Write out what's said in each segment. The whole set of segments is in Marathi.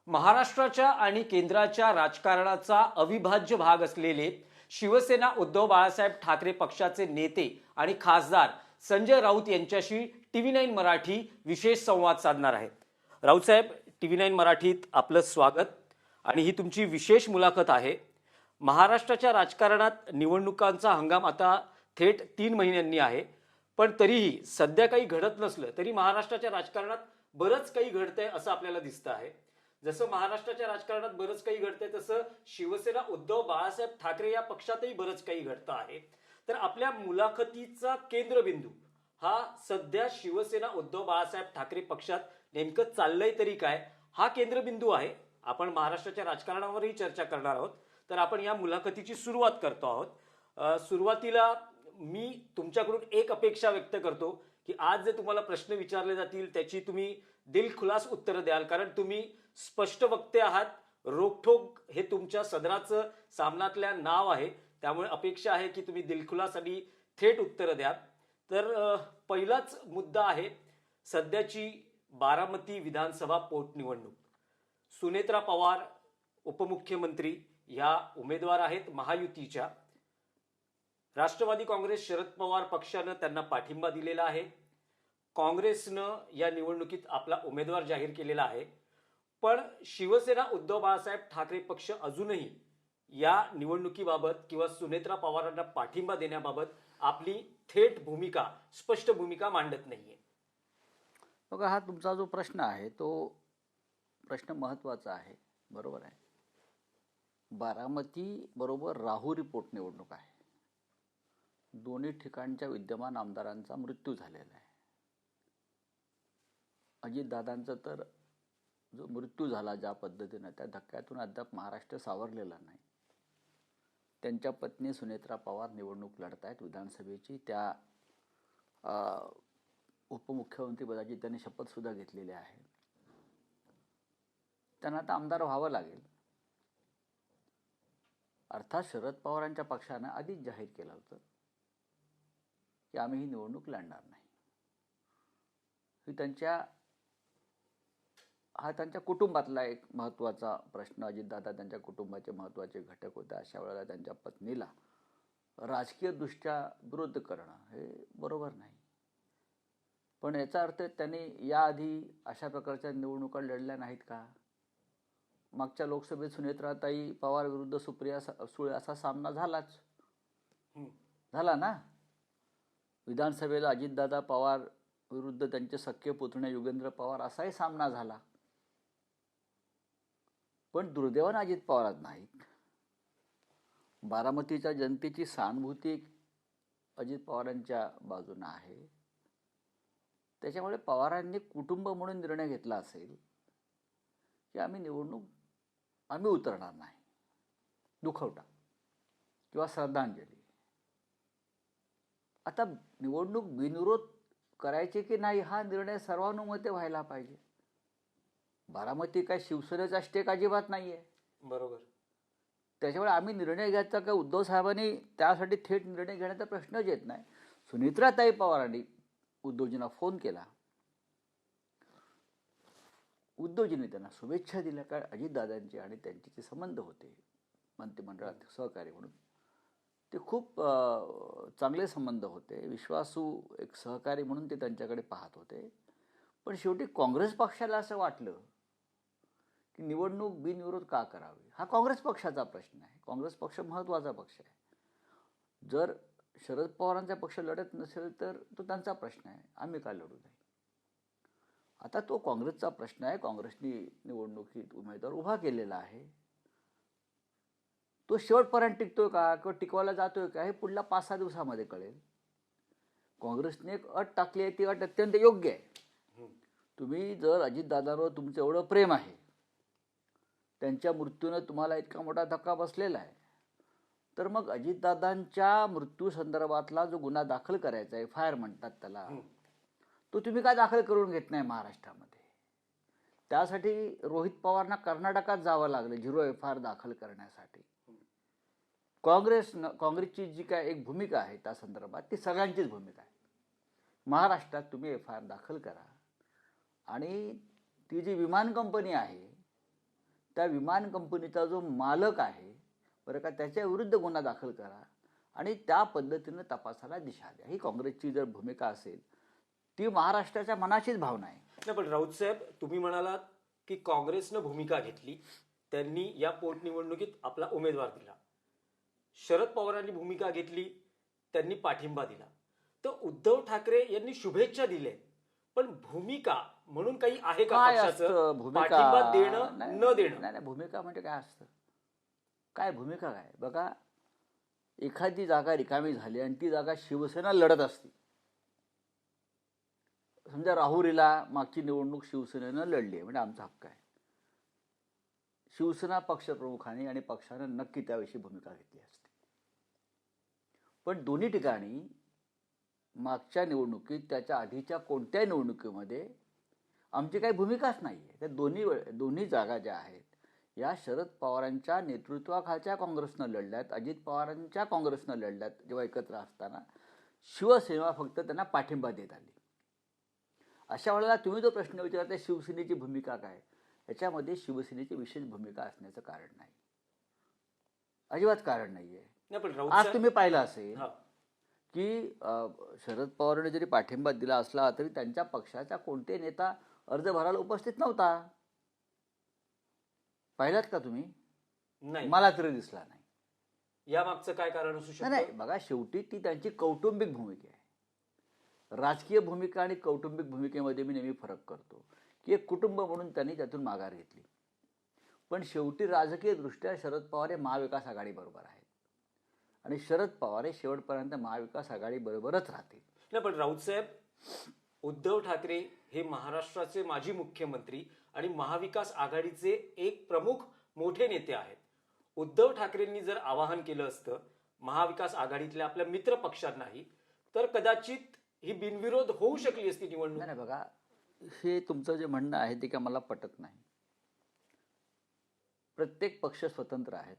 महाराष्ट्राच्या आणि केंद्राच्या राजकारणाचा अविभाज्य भाग असलेले शिवसेना उद्धव बाळासाहेब ठाकरे पक्षाचे नेते आणि खासदार संजय राऊत यांच्याशी TV9 मराठी विशेष संवाद साधणार आहे. राऊत साहेब, TV9 मराठीत आपलं स्वागत आणि ही तुमची विशेष मुलाखत आहे. महाराष्ट्राच्या राजकारणात निवडणुकांचा हंगाम आता थेट 3 महिन्यांनी आहे, पण तरीही सध्या काही घडत नसलं तरी महाराष्ट्राच्या राजकारणात बरंच काही घडतंय असं आपल्याला दिसतं आहे. जसं महाराष्ट्राच्या राजकारणात बरंच काही घडतंय तसं शिवसेना उद्धव बाळासाहेब ठाकरे या पक्षातही बरंच काही घडतं आहे. तर आपल्या मुलाखतीचा केंद्रबिंदू हा सध्या शिवसेना उद्धव बाळासाहेब ठाकरे पक्षात नेमकं चाललंय तरी काय, हा केंद्रबिंदू आहे. आपण महाराष्ट्राच्या राजकारणावरही चर्चा करणार आहोत. तर आपण या मुलाखतीची सुरुवात करतो आहोत. सुरुवातीला मी तुमच्याकडून एक अपेक्षा व्यक्त करतो की आज जे तुम्हाला प्रश्न विचारले जातील त्याची तुम्ही दिलखुलास उत्तर द्याल, कारण तुम्ही स्पष्ट वक्ते आहात. रोखठोक हे तुमच्या सदराचं सामनातल्या नाव आहे, त्यामुळे अपेक्षा आहे की तुम्ही दिलखुलास आणि थेट उत्तर द्या. तर पहिलाच मुद्दा आहे सध्याची बारामती विधानसभा पोटनिवडणूक. सुनेत्रा पवार उपमुख्यमंत्री ह्या उमेदवार आहेत महायुतीच्या. राष्ट्रवादी काँग्रेस शरद पवार पक्षानं त्यांना पाठिंबा दिलेला आहे. काँग्रेसनं या निवडणुकीत आपला उमेदवार जाहीर केलेला आहे. पण शिवसेना उद्धव बाळासाहेब ठाकरे पक्ष अजूनही या निवडणुकीबाबत किंवा सुनेत्रा पवारांना पाठिंबा देण्याबाबत आपली थेट भूमिका, स्पष्ट भूमिका मांडत नाहीये. बघा, हा तुमचा जो प्रश्न आहे तो प्रश्न महत्त्वाचा आहे. बरोबर आहे. बारामती बरोबर राहुरी पोटनिवडणूक आहे. दोन्ही ठिकाणच्या विद्यमान आमदारांचा मृत्यू झालेला आहे. अजितदादांचा तर जो मृत्यू झाला ज्या पद्धतीनं, त्या धक्क्यातून अद्याप महाराष्ट्र सावरलेला नाही. त्यांच्या पत्नी सुनेत्रा पवार निवडणूक लढत आहेत विधानसभेची. त्या उपमुख्यमंत्रीपदाची त्यांनी शपथसुद्धा घेतलेली आहे. त्यांना आता आमदार व्हावं लागेल. अर्थात शरद पवारांच्या पक्षानं आधीच जाहीर केलं होतं की आम्ही ही निवडणूक लढणार नाही. हा त्यांच्या कुटुंबातला एक महत्त्वाचा प्रश्न. अजितदादा त्यांच्या कुटुंबाचे महत्त्वाचे घटक होते. अशा वेळेला त्यांच्या पत्नीला राजकीयदृष्ट्या विरोध करणं हे बरोबर नाही. पण याचा अर्थ त्यांनी याआधी अशा प्रकारच्या निवडणुका लढल्या नाहीत का? मागच्या लोकसभेत सुनेत्राताई पवार विरुद्ध सुप्रिया सुळे असा सामना झाला ना. विधानसभेला अजितदादा पवार विरुद्ध त्यांचे सख्खे पुतणे युगेंद्र पवार असाही सामना झाला. पण दुर्दैवाने अजित पवार नाहीत. बारामतीच्या जनतेची सहानुभूती अजित पवारांच्या बाजूने आहे. त्याच्यामुळे पवारांनी कुटुंब म्हणून निर्णय घेतला असेल की आम्ही उतरणार नाही. दुखवटा किंवा श्रद्धांजली. आता निवडणूक बिनविरोध करायची की नाही हा निर्णय सर्वानुमते व्हायला पाहिजे. बारामती काय शिवसेनेचा स्टेक अजिबात नाही आहे. बरोबर. त्याच्यामुळे आम्ही निर्णय घ्यायचा का उद्धव साहेबांनी त्यासाठी थेट निर्णय घेण्याचा प्रश्नच येत नाही. सुनेत्राताई पवारांनी उद्धवजींना फोन केला. उद्धवजींनी त्यांना शुभेच्छा दिल्या. कारण अजितदादांचे आणि त्यांचे जे संबंध होते मंत्रिमंडळात सहकारी म्हणून, ते खूप चांगले संबंध होते. विश्वासू एक सहकारी म्हणून ते त्यांच्याकडे पाहत होते. पण शेवटी काँग्रेस पक्षाला असं वाटलं की निवडणूक बिनविरोध का करावी, हा काँग्रेस पक्षाचा प्रश्न आहे. काँग्रेस पक्ष महत्त्वाचा पक्ष आहे. जर शरद पवारांचा पक्ष लढत नसेल तर तो त्यांचा प्रश्न आहे. आम्ही का लढू नये. आता तो काँग्रेसचा प्रश्न आहे. काँग्रेसने निवडणुकीत उमेदवार उभा केलेला आहे. तो शेवटपर्यंत टिकतोय का किंवा टिकवायला जातोय का हे पुढल्या 5-6 दिवसामध्ये कळेल. काँग्रेसने एक अट टाकली आहे, ती अट अत्यंत योग्य आहे. तुम्ही जर अजितदादांवर तुमचं एवढं प्रेम आहे, त्यांच्या मृत्यूनं तुम्हाला इतका मोठा धक्का बसलेला आहे, तर मग अजितदादांच्या मृत्यू संदर्भातला जो गुन्हा दाखल करायचा आहे, FIR म्हणतात त्याला, तो तुम्ही काय दाखल करून घेत नाही महाराष्ट्रामध्ये. त्यासाठी रोहित पवारांना कर्नाटकात जावं लागलं 0 FIR दाखल करण्यासाठी. काँग्रेसची जी काय एक भूमिका आहे त्या संदर्भात ती सगळ्यांचीच भूमिका आहे. महाराष्ट्रात तुम्ही FIR दाखल करा आणि ती जी विमान कंपनी आहे त्या विमान कंपनीचा जो मालक आहे बरं का, त्याच्या विरुद्ध गुन्हा दाखल करा आणि त्या पद्धतीनं तपासाला दिशा द्या. ही काँग्रेसची जर भूमिका असेल, ती महाराष्ट्राच्या मनाचीच भावना आहे. नाही, पण राऊत साहेब, तुम्ही म्हणालात की काँग्रेसनं भूमिका घेतली, त्यांनी या पोटनिवडणुकीत आपला उमेदवार दिला. शरद पवारांनी भूमिका घेतली, त्यांनी पाठिंबा दिला. तर उद्धव ठाकरे यांनी शुभेच्छा दिल्या, पण भूमिका म्हणून काही आहे का काय पक्षाचं? असतं भूमिका? पाठिंबा देणं नाही, न देणं. नाही, भूमिका म्हणजे काय असतं? काय भूमिका काय? बघा, एखादी जागा रिकामी झाली आणि ती जागा शिवसेना लढत असते. समजा राहुरीला मागची निवडणूक शिवसेनेनं लढली आहे, म्हणजे आमचा हक्क आहे. शिवसेना पक्षप्रमुखांनी आणि पक्षानं नक्की त्याविषयी भूमिका घेतली असते. पण दोन्ही ठिकाणी मागच्या निवडणुकीत, त्याच्या आधीच्या कोणत्याही निवडणुकीमध्ये आमची काही भूमिकाच नाही आहे. त्या दोन्ही जागा ज्या आहेत या शरद पवारांच्या नेतृत्वाखालच्या काँग्रेसनं लढल्यात, अजित पवारांच्या काँग्रेसनं लढल्यात. जेव्हा एकत्र असताना शिवसेना फक्त त्यांना पाठिंबा देत आली. अशा वेळेला तुम्ही जो प्रश्न विचारता शिवसेनेची भूमिका काय, याच्यामध्ये शिवसेनेची विशेष भूमिका असण्याचं कारण नाही, अजिबात कारण नाही आहे. नाही, पण राऊत आज साहेब, तुम्ही पाहिलं असेल हा, की शरद पवारांनी जरी पाठिंबा दिला असला तरी त्यांच्या पक्षाचा कोणते नेता अर्ज भरायला उपस्थित नव्हता. पाहिलात का तुम्ही? नाही, मला तरी दिसला नाही. या मागचं काय कारण असू शकतं? नाही, बघा, शेवटी ती त्यांची कौटुंबिक भूमिका आहे. राजकीय भूमिका आणि कौटुंबिक भूमिकेमध्ये मी नेहमी फरक करतो की एक कुटुंब म्हणून त्यांनी त्यातून माघार घेतली. पण शेवटी राजकीय दृष्ट्या शरद पवार हे महाविकास आघाडीबरोबर आहेत आणि शरद पवार हे शेवटपर्यंत महाविकास आघाडीबरोबरच राहतील. नाही, पण राऊत साहेब, उद्धव ठाकरे हे महाराष्ट्राचे माजी मुख्यमंत्री आणि महाविकास आघाडीचे एक प्रमुख मोठे नेते आहेत. उद्धव ठाकरेंनी जर आवाहन केलं असतं महाविकास आघाडीतल्या आपल्या मित्र पक्षांनाही, तर कदाचित ही बिनविरोध होऊ शकली असती निवडणूक. नाही, बघा, हे तुमचं जे म्हणणं आहे ते काय मला पटत नाही. प्रत्येक पक्ष स्वतंत्र आहेत.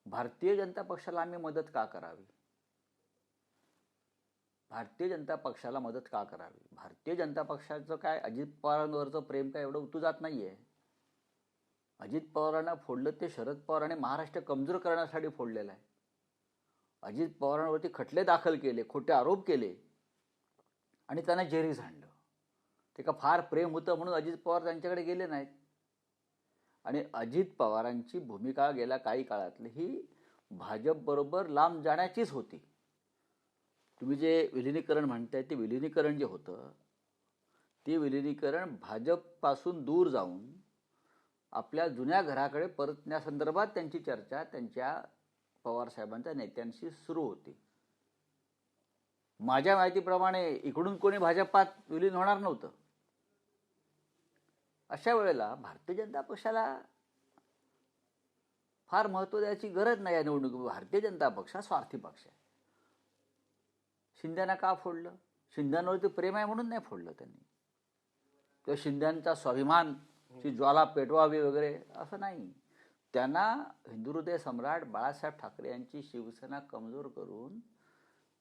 भारतीय जनता पक्षाला आम्ही मदत का करावी? भारतीय जनता पक्षाला मदत का करावी? भारतीय जनता पक्षाचं काय अजित पवारांवरचं प्रेम काय एवढं उतू जात नाहीये. अजित पवारांना फोडलं ते शरद पवारांनी महाराष्ट्र कमजोर करण्यासाठी फोडलेलं आहे. अजित पवारांवरती खटले दाखल केले, खोटे आरोप केले आणि त्यांना जेरी झाडलं. ते का फार प्रेम होतं म्हणून अजित पवार त्यांच्याकडे गेले नाहीत. आणि अजित पवारांची भूमिका गेल्या काही काळातली ही भाजपबरोबर लांब जाण्याचीच होती. तुम्ही जे विलिनीकरण म्हणताय ते विलिनीकरण जे होतं ते विलिनीकरण भाजपपासून दूर जाऊन आपल्या जुन्या घराकडे परतण्यासंदर्भात त्यांची चर्चा त्यांच्या पवारसाहेबांच्या नेत्यांशी सुरू होती. माझ्या माहितीप्रमाणे इकडून कोणी भाजपात विलीन होणार नव्हतं. अशा वेळेला भारतीय जनता पक्षाला फार महत्त्व द्यायची गरज नाही या निवडणुकीत. भारतीय जनता पक्ष हा स्वार्थी पक्ष आहे. शिंद्यांना का फोडलं? शिंद्यांवरती प्रेम आहे म्हणून नाही फोडलं त्यांनी, किंवा शिंद्यांचा स्वाभिमानची ज्वाला पेटवावी वगैरे असं नाही. त्यांना हिंदुहृदय सम्राट बाळासाहेब ठाकरे यांची शिवसेना कमजोर करून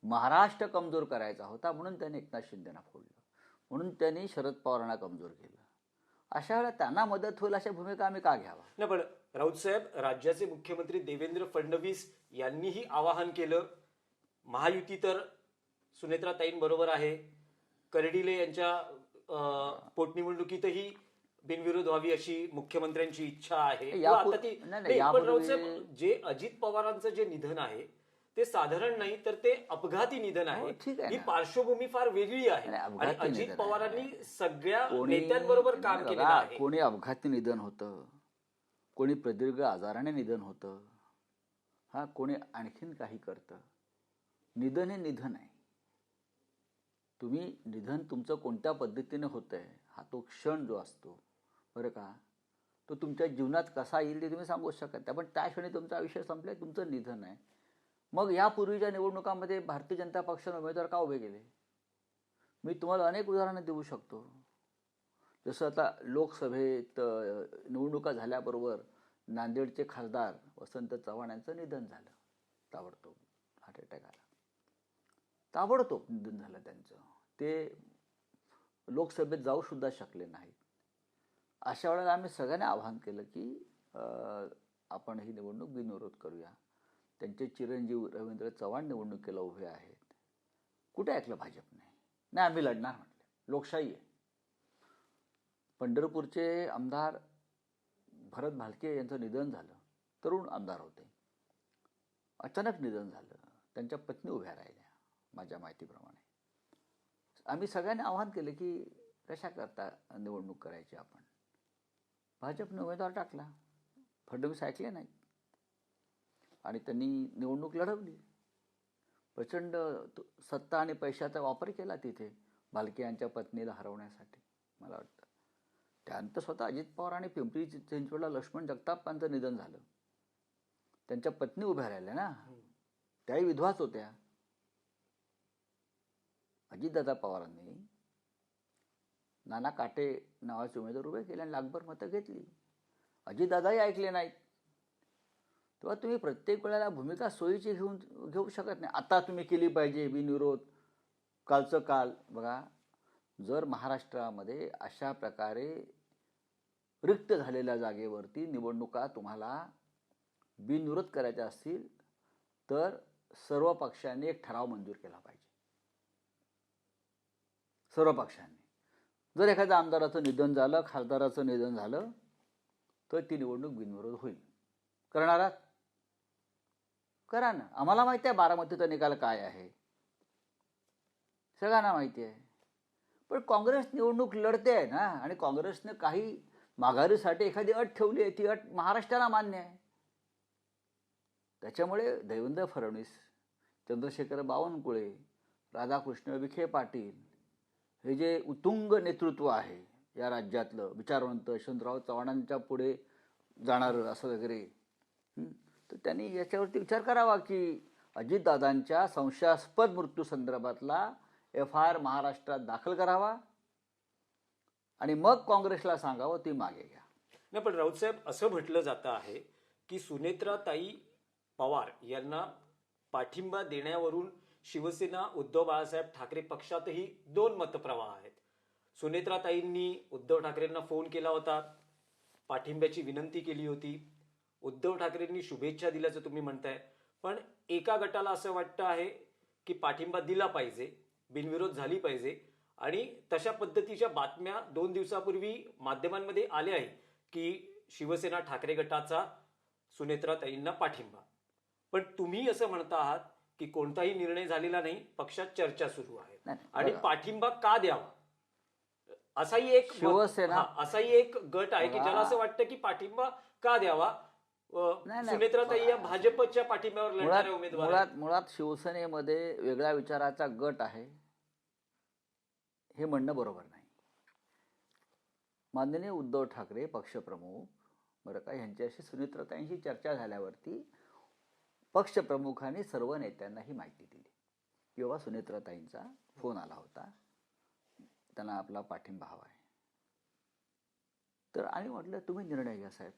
महाराष्ट्र कमजोर करायचा होता म्हणून त्यांनी एकनाथ शिंदेना फोडलं, म्हणून त्यांनी शरद पवारांना कमजोर केलं. अशा वेळेला त्यांना मदत होईल अशा भूमिका आम्ही का घ्यावा? नाही, पण राऊत साहेब, राज्याचे मुख्यमंत्री देवेंद्र फडणवीस यांनीही आवाहन केलं. महायुती तर सुनेत्राताईंबरोबर आहे. कर्डिले यांच्या पोटनिवडणुकीतही बिनविरोध व्हावी अशी मुख्यमंत्र्यांची इच्छा आहे. आता ती नाही, पण राऊत साहेब, जे अजित पवारांचं जे निधन आहे ते साधारण नाही तर ते अपघाती निधन आहे. ही पार्श्वभूमी फार वेगळी आहे आणि अजित पवारांनी सगळ्या नेत्यांबरोबर काम केलेलं आहे. कोणी अपघाती निधन होतं, कोणी प्रदीर्घ आजाराने निधन होतं, हा कोणी आणखीन काही करतं. निधन हे निधन आहे. तुम्ही निधन तुमचं कोणत्या पद्धतीने होतंय हा तो क्षण जो असतो बरं का, तो तुमच्या जीवनात कसा येईल ते तुम्ही सांगू शकत नाही. पण त्या क्षणी तुमचं आयुष्य संपलंय, तुमचं निधन आहे. मग यापूर्वीच्या निवडणुकांमध्ये भारतीय जनता पक्षाने उमेदवार का उभे केले? मी तुम्हाला अनेक उदाहरणं देऊ शकतो. जसं आता लोकसभेत निवडणुका झाल्याबरोबर नांदेडचे खासदार वसंत चव्हाण यांचं निधन झालं. ताबडतोब हार्ट अटॅक आला, ताबडतोब निधन झालं त्यांचं. ते लोकसभेत जाऊ सुद्धा शकले नाहीत. अशा वेळेला आम्ही सगळ्यांनी आवाहन केलं की आपण ही निवडणूक बिनविरोध करूया. त्यांचे चिरंजीव रवींद्र चव्हाण निवडणुकीला उभे आहेत. कुठे ऐकलं भाजपने? नाही, आम्ही लढणार म्हटले. लोकशाही आहे. पंढरपूरचे आमदार भरत भालके यांचं निधन झालं. तरुण आमदार होते. अचानक निधन झालं. त्यांच्या पत्नी उभ्या राहिल्या माझ्या माहितीप्रमाणे. आम्ही सगळ्यांनी आवाहन केलं की कशा करता निवडणूक करायची आपण. भाजपने उमेदवार टाकला. फडणवीस ऐकले नाहीत आणि त्यांनी निवडणूक लढवली. प्रचंड सत्ता आणि पैशाचा वापर केला तिथे भालके यांच्या पत्नीला हरवण्यासाठी. मला वाटतं त्यानंतर स्वतः अजित पवार आणि पिंपरी चिंचवडला लक्ष्मण जगतापांचं निधन झालं. त्यांच्या पत्नी उभ्या राहिल्या ना, त्याही विधवाच होत्या. अजितदादा पवारांनी नाना काटे नावाचे उमेदवार उभे केले आणि लाखभर मतं घेतली. अजितदादाही ऐकले नाहीत. तेव्हा तुम्ही प्रत्येक वेळेला भूमिका सोयीची घेऊ शकत नाही. आता तुम्ही केली पाहिजे बिनविरोध, कालचं काल. बघा, जर महाराष्ट्रामध्ये अशा प्रकारे रिक्त झालेल्या जागेवरती निवडणुका तुम्हाला बिनविरोध करायच्या असतील तर सर्व पक्षांनी एक ठराव मंजूर केला पाहिजे. सर्व पक्षांनी. जर एखाद्या आमदाराचं निधन झालं, खासदाराचं निधन झालं तर ती निवडणूक बिनविरोध होईल. करणार आहात? करा ना. आम्हाला माहिती आहे बारामतीचा निकाल काय आहे, सगळ्यांना माहिती आहे. पण काँग्रेस निवडणूक लढते आहे ना, आणि काँग्रेसने काही माघारीसाठी एखादी अट ठेवली आहे. ती अट महाराष्ट्राला मान्य आहे. त्याच्यामुळे देवेंद्र फडणवीस, चंद्रशेखर बावनकुळे, राधाकृष्ण विखे पाटील हे जे उत्तुंग नेतृत्व आहे या राज्यातलं, विचारवंत, यशवंतराव चव्हाणांच्या पुढे जाणारं असं वगैरे, तर त्यांनी याच्यावरती विचार करावा की अजितदादांच्या संशयास्पद मृत्यू संदर्भातला FIR महाराष्ट्रात दाखल करावा आणि मग काँग्रेसला सांगावं ती मागे घ्या. नाही, पण राऊत साहेब, असं म्हटलं जातं आहे की सुनेत्राताई पवार यांना पाठिंबा देण्यावरून शिवसेना उद्धव बाळासाहेब ठाकरे पक्षातही 2 मतप्रवाह आहेत. सुनेत्राताईंनी उद्धव ठाकरेंना फोन केला होता, पाठिंब्याची विनंती केली होती. उद्धव ठाकरेंनी शुभेच्छा दिल्याचं तुम्ही म्हणताय. पण एका गटाला असं वाटतं आहे की पाठिंबा दिला पाहिजे, बिनविरोध झाली पाहिजे. आणि तशा पद्धतीच्या बातम्या 2 दिवसापूर्वी माध्यमांमध्ये आल्या आहे की शिवसेना ठाकरे गटाचा सुनेत्राताईंना पाठिंबा. पण तुम्ही असं म्हणता आहात की कोणताही निर्णय झालेला नाही, पक्षात चर्चा सुरू आहे आणि पाठिंबा का द्यावा असाही एक शिवसेना, असाही एक गट आहे की ज्याला असं वाटतं की पाठिंबा का द्यावा. सुनेत्राताई या भाजपच्या पाठिंब्यावर लढणाऱ्या उमेदवार. मुळात शिवसेनेमध्ये वेगळ्या विचाराचा गट आहे हे म्हणणं बरोबर नाही. माननीय उद्धव ठाकरे पक्षप्रमुख बरं का, यांच्याशी सुनेत्राताईंशी चर्चा झाल्यावरती पक्षप्रमुखांनी सर्व नेत्यांना ही माहिती दिली किंवा सुनेत्राताईंचा फोन आला होता, त्यांना आपला पाठिंबा हवा आहे. तर आम्ही म्हटलं तुम्ही निर्णय घ्या साहेब,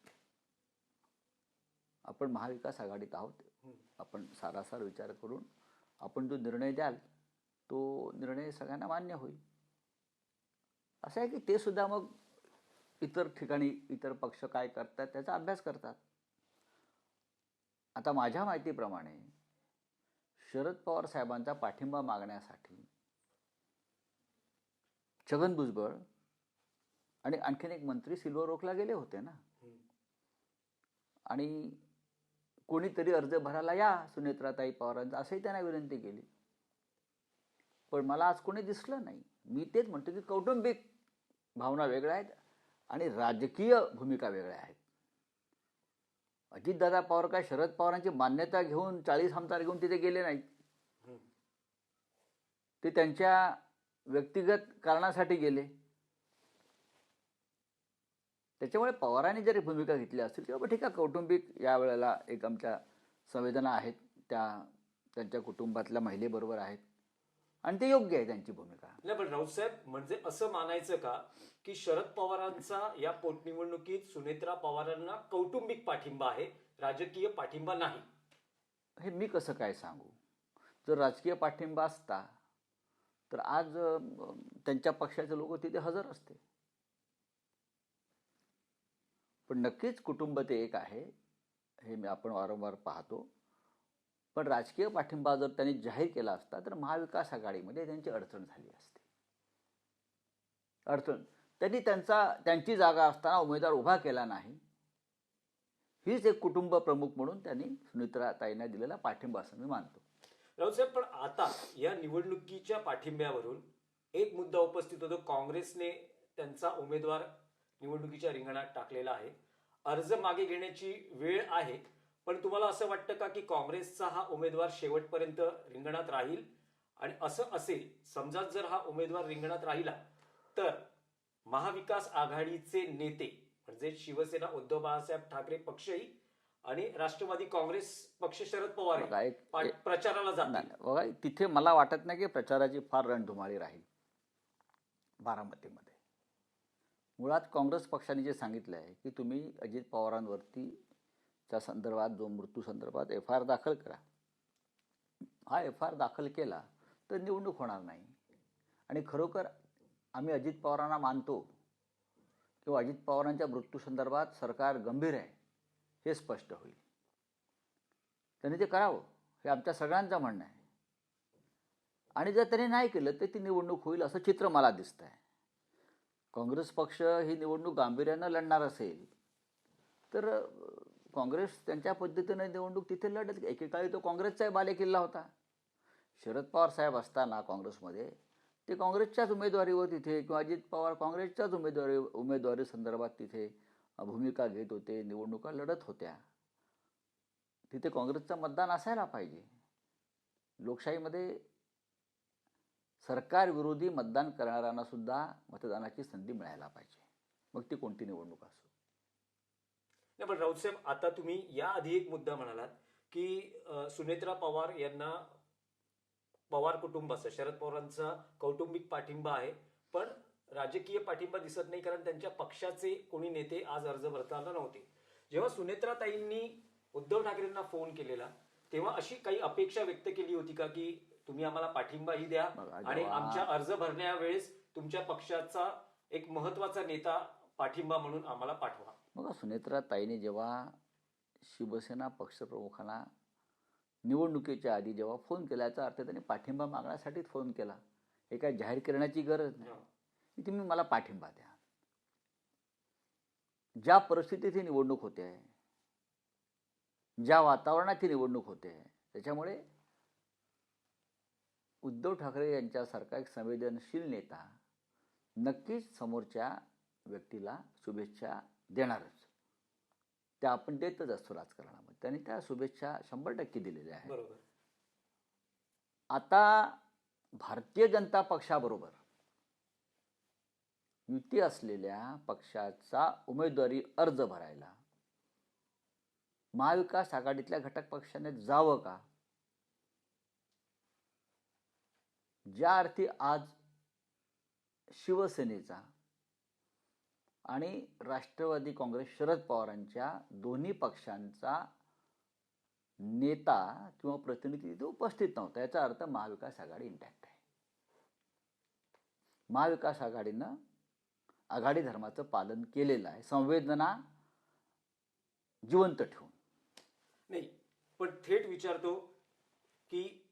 आपण महाविकास आघाडीत आहोत, आपण सारासार विचार करून आपण जो निर्णय द्याल तो निर्णय सगळ्यांना मान्य होईल. असं आहे की ते सुद्धा मग इतर ठिकाणी इतर पक्ष काय करतात त्याचा अभ्यास करतात. आता माझ्या माहितीप्रमाणे शरद पवार साहेबांचा पाठिंबा मागण्यासाठी छगन भुजबळ आणि आणखीन एक मंत्री सिल्वर ओकला गेले होते ना, आणि कोणीतरी अर्ज भरायला या सुनेत्राताई पवारांचा असंही त्यांना विनंती केली. पण मला आज कोणी दिसलं नाही. मी तेच म्हणतो की कौटुंबिक भावना वेगळ्या आहेत आणि राजकीय भूमिका वेगळ्या आहेत. अजितदादा पवार काय शरद पवारांची मान्यता घेऊन 40 आमदार घेऊन तिथे गेले नाहीत. ते त्यांच्या व्यक्तिगत कारणासाठी गेले. त्याच्यामुळे पवारांनी जरी भूमिका घेतली असतील किंवा ठीक आहे, कौटुंबिक यावेळेला एक आमच्या संवेदना आहेत, त्यांच्या कुटुंबातल्या महिलेबरोबर आहेत आणि ते योग्य आहे त्यांची भूमिका. नाही, पण राऊत साहेब, म्हणजे असं मानायचं का की शरद पवारांचा या पोटनिवडणुकीत सुनेत्रा पवारांना कौटुंबिक पाठिंबा आहे, राजकीय पाठिंबा नाही? हे मी कसं काय सांगू. जर राजकीय पाठिंबा असता तर आज त्यांच्या पक्षाचे लोक तिथे हजर असते. पण नक्कीच कुटुंब ते एक आहे, हे आपण वारंवार पाहतो. पण राजकीय पाठिंबा जर त्यांनी जाहीर केला असता तर महाविकास आघाडीमध्ये त्यांची अडचण झाली असती. त्यांनी त्यांची जागा असताना उमेदवार उभा केला नाही. हीच एक कुटुंब प्रमुख म्हणून त्यांनी सुनेत्राताईंना दिलेला पाठिंबा असं मी मानतो. राऊत साहेब, पण आता या निवडणुकीच्या पाठिंब्यावरून एक मुद्दा उपस्थित होतो. काँग्रेसने त्यांचा उमेदवार निवडणुकीच्या रिंगणात टाकलेला आहे. अर्ज मागे घेण्याची वेळ आहे, पण तुम्हाला असं वाटतं का की काँग्रेसचा हा उमेदवार शेवटपर्यंत रिंगणात राहील? आणि असं असेल, समजा जर हा उमेदवार रिंगणात राहिला तर महाविकास आघाडीचे नेते म्हणजे शिवसेना उद्धव बाळासाहेब ठाकरे पक्षही आणि राष्ट्रवादी काँग्रेस पक्ष शरद पवार बघा, प्रचाराला जातील. नाही, बघा, तिथे मला वाटत नाही की प्रचाराची फार रणधुमाळी राहील बारामतीमध्ये. मुळात काँग्रेस पक्षाने जे सांगितलं आहे की तुम्ही अजित पवारांवरती त्या संदर्भात जो मृत्यू संदर्भात FIR दाखल करा. हा FIR दाखल केला तर निवडणूक होणार नाही. आणि खरोखर आम्ही अजित पवारांना मानतो किंवा अजित पवारांच्या मृत्यू संदर्भात सरकार गंभीर आहे हे स्पष्ट होईल. त्यांनी ते करावं हे आमच्या सगळ्यांचं म्हणणं आहे. आणि जर त्यांनी नाही केलं तर ती निवडणूक होईल असं चित्र मला दिसतं आहे. काँग्रेस पक्ष ही निवडणूक गांभीर्यानं लढणार असेल तर काँग्रेस त्यांच्या पद्धतीनं निवडणूक तिथे लढत. एकेकाळी तो काँग्रेसचाही बालेकिल्ला होता. शरद पवार साहेब असताना काँग्रेसमध्ये ते काँग्रेसच्याच उमेदवारीवर तिथे किंवा अजित पवार काँग्रेसच्याच उमेदवारी संदर्भात तिथे भूमिका घेत होते, निवडणुका लढत होत्या. तिथे काँग्रेसचं मतदान असायला पाहिजे. लोकशाहीमध्ये सरकार विरोधी मतदान करणाऱ्यांना सुद्धा मतदानाची संधी मिळायला पाहिजे, मग ती कोणती निवडणूक असो. नाही, पण राऊत साहेब, आता तुम्ही याआधी एक मुद्दा म्हणालात की सुनेत्रा पवार यांना पवार कुटुंबाचा, शरद पवारांचा कौटुंबिक पाठिंबा आहे, पण राजकीय पाठिंबा दिसत नाही कारण त्यांच्या पक्षाचे कोणी नेते आज अर्ज भरताना नव्हते. जेव्हा सुनेत्राताईंनी उद्धव ठाकरेंना फोन केलेला तेव्हा अशी काही अपेक्षा व्यक्त केली होती का की तुम्ही आम्हाला पाठिंबाही द्या आणि आमच्या अर्ज भरण्यावेळेस तुमच्या पक्षाचा एक महत्वाचा नेता पाठिंबा म्हणून आम्हाला पाठवा? बघा, सुनेत्राताईंनी जेव्हा शिवसेना पक्षप्रमुखांना निवडणुकीच्या आधी जेव्हा फोन केल्याचा अर्थ त्यांनी पाठिंबा मागण्यासाठीच फोन केला. हे काय जाहीर करण्याची गरज नाही. तुम्ही मला पाठिंबा द्या. ज्या परिस्थितीत ही निवडणूक होते आहे, ज्या वातावरणात ही निवडणूक होते आहे, त्याच्यामुळे उद्धव ठाकरे यांच्यासारखा एक संवेदनशील नेता नक्कीच समोरच्या व्यक्तीला शुभेच्छा देणारच. त्या आपण देतच असतो राजकारणामध्ये. त्यांनी त्या शुभेच्छा 100% दिलेल्या आहेत. बरोबर. आता भारतीय जनता पक्षाबरोबर युती असलेल्या पक्षाचा उमेदवारी अर्ज भरायला महाविकास आघाडीतल्या घटक पक्षाने जावं का? ज्या अर्थी आज शिवसेनेचा आणि राष्ट्रवादी काँग्रेस शरद पवारांच्या दोन्ही पक्षांचा नेता किंवा प्रतिनिधी तिथे उपस्थित नव्हता, याचा अर्थ महाविकास आघाडी इंटॅक्ट आहे. महाविकास आघाडीनं आघाडी धर्माचं पालन केलेलं आहे, संवेदना जिवंत ठेवून. नाही, पण थेट विचारतो की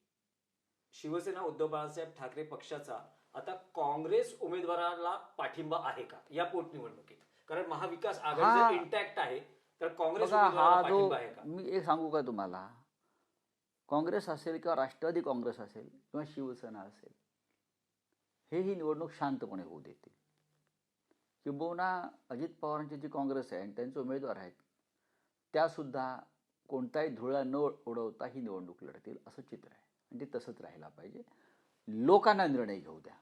शिवसेना उद्धव बाळासाहेब ठाकरे पक्षाचा आता काँग्रेस उमेदवाराला पाठिंबा आहे का या पोटनिवडणुकीत? कारण महाविकास आघाडी जर इंटॅक्ट आहे तर काँग्रेस उमेदवाराला पाठिंबा आहे का? मी एक सांगू का तुम्हाला, काँग्रेस असेल किंवा राष्ट्रवादी काँग्रेस असेल किंवा शिवसेना असेल, ही निवडणूक शांतपणे होऊ देतील. किंबहुना अजित पवारांची जी काँग्रेस आहे आणि त्यांचे उमेदवार आहेत त्यासुद्धा कोणताही धुळा न उडवता ही निवडणूक लढतील असं चित्र आहे. आणि ते तसंच राहायला पाहिजे. लोकांना निर्णय घेऊ द्या.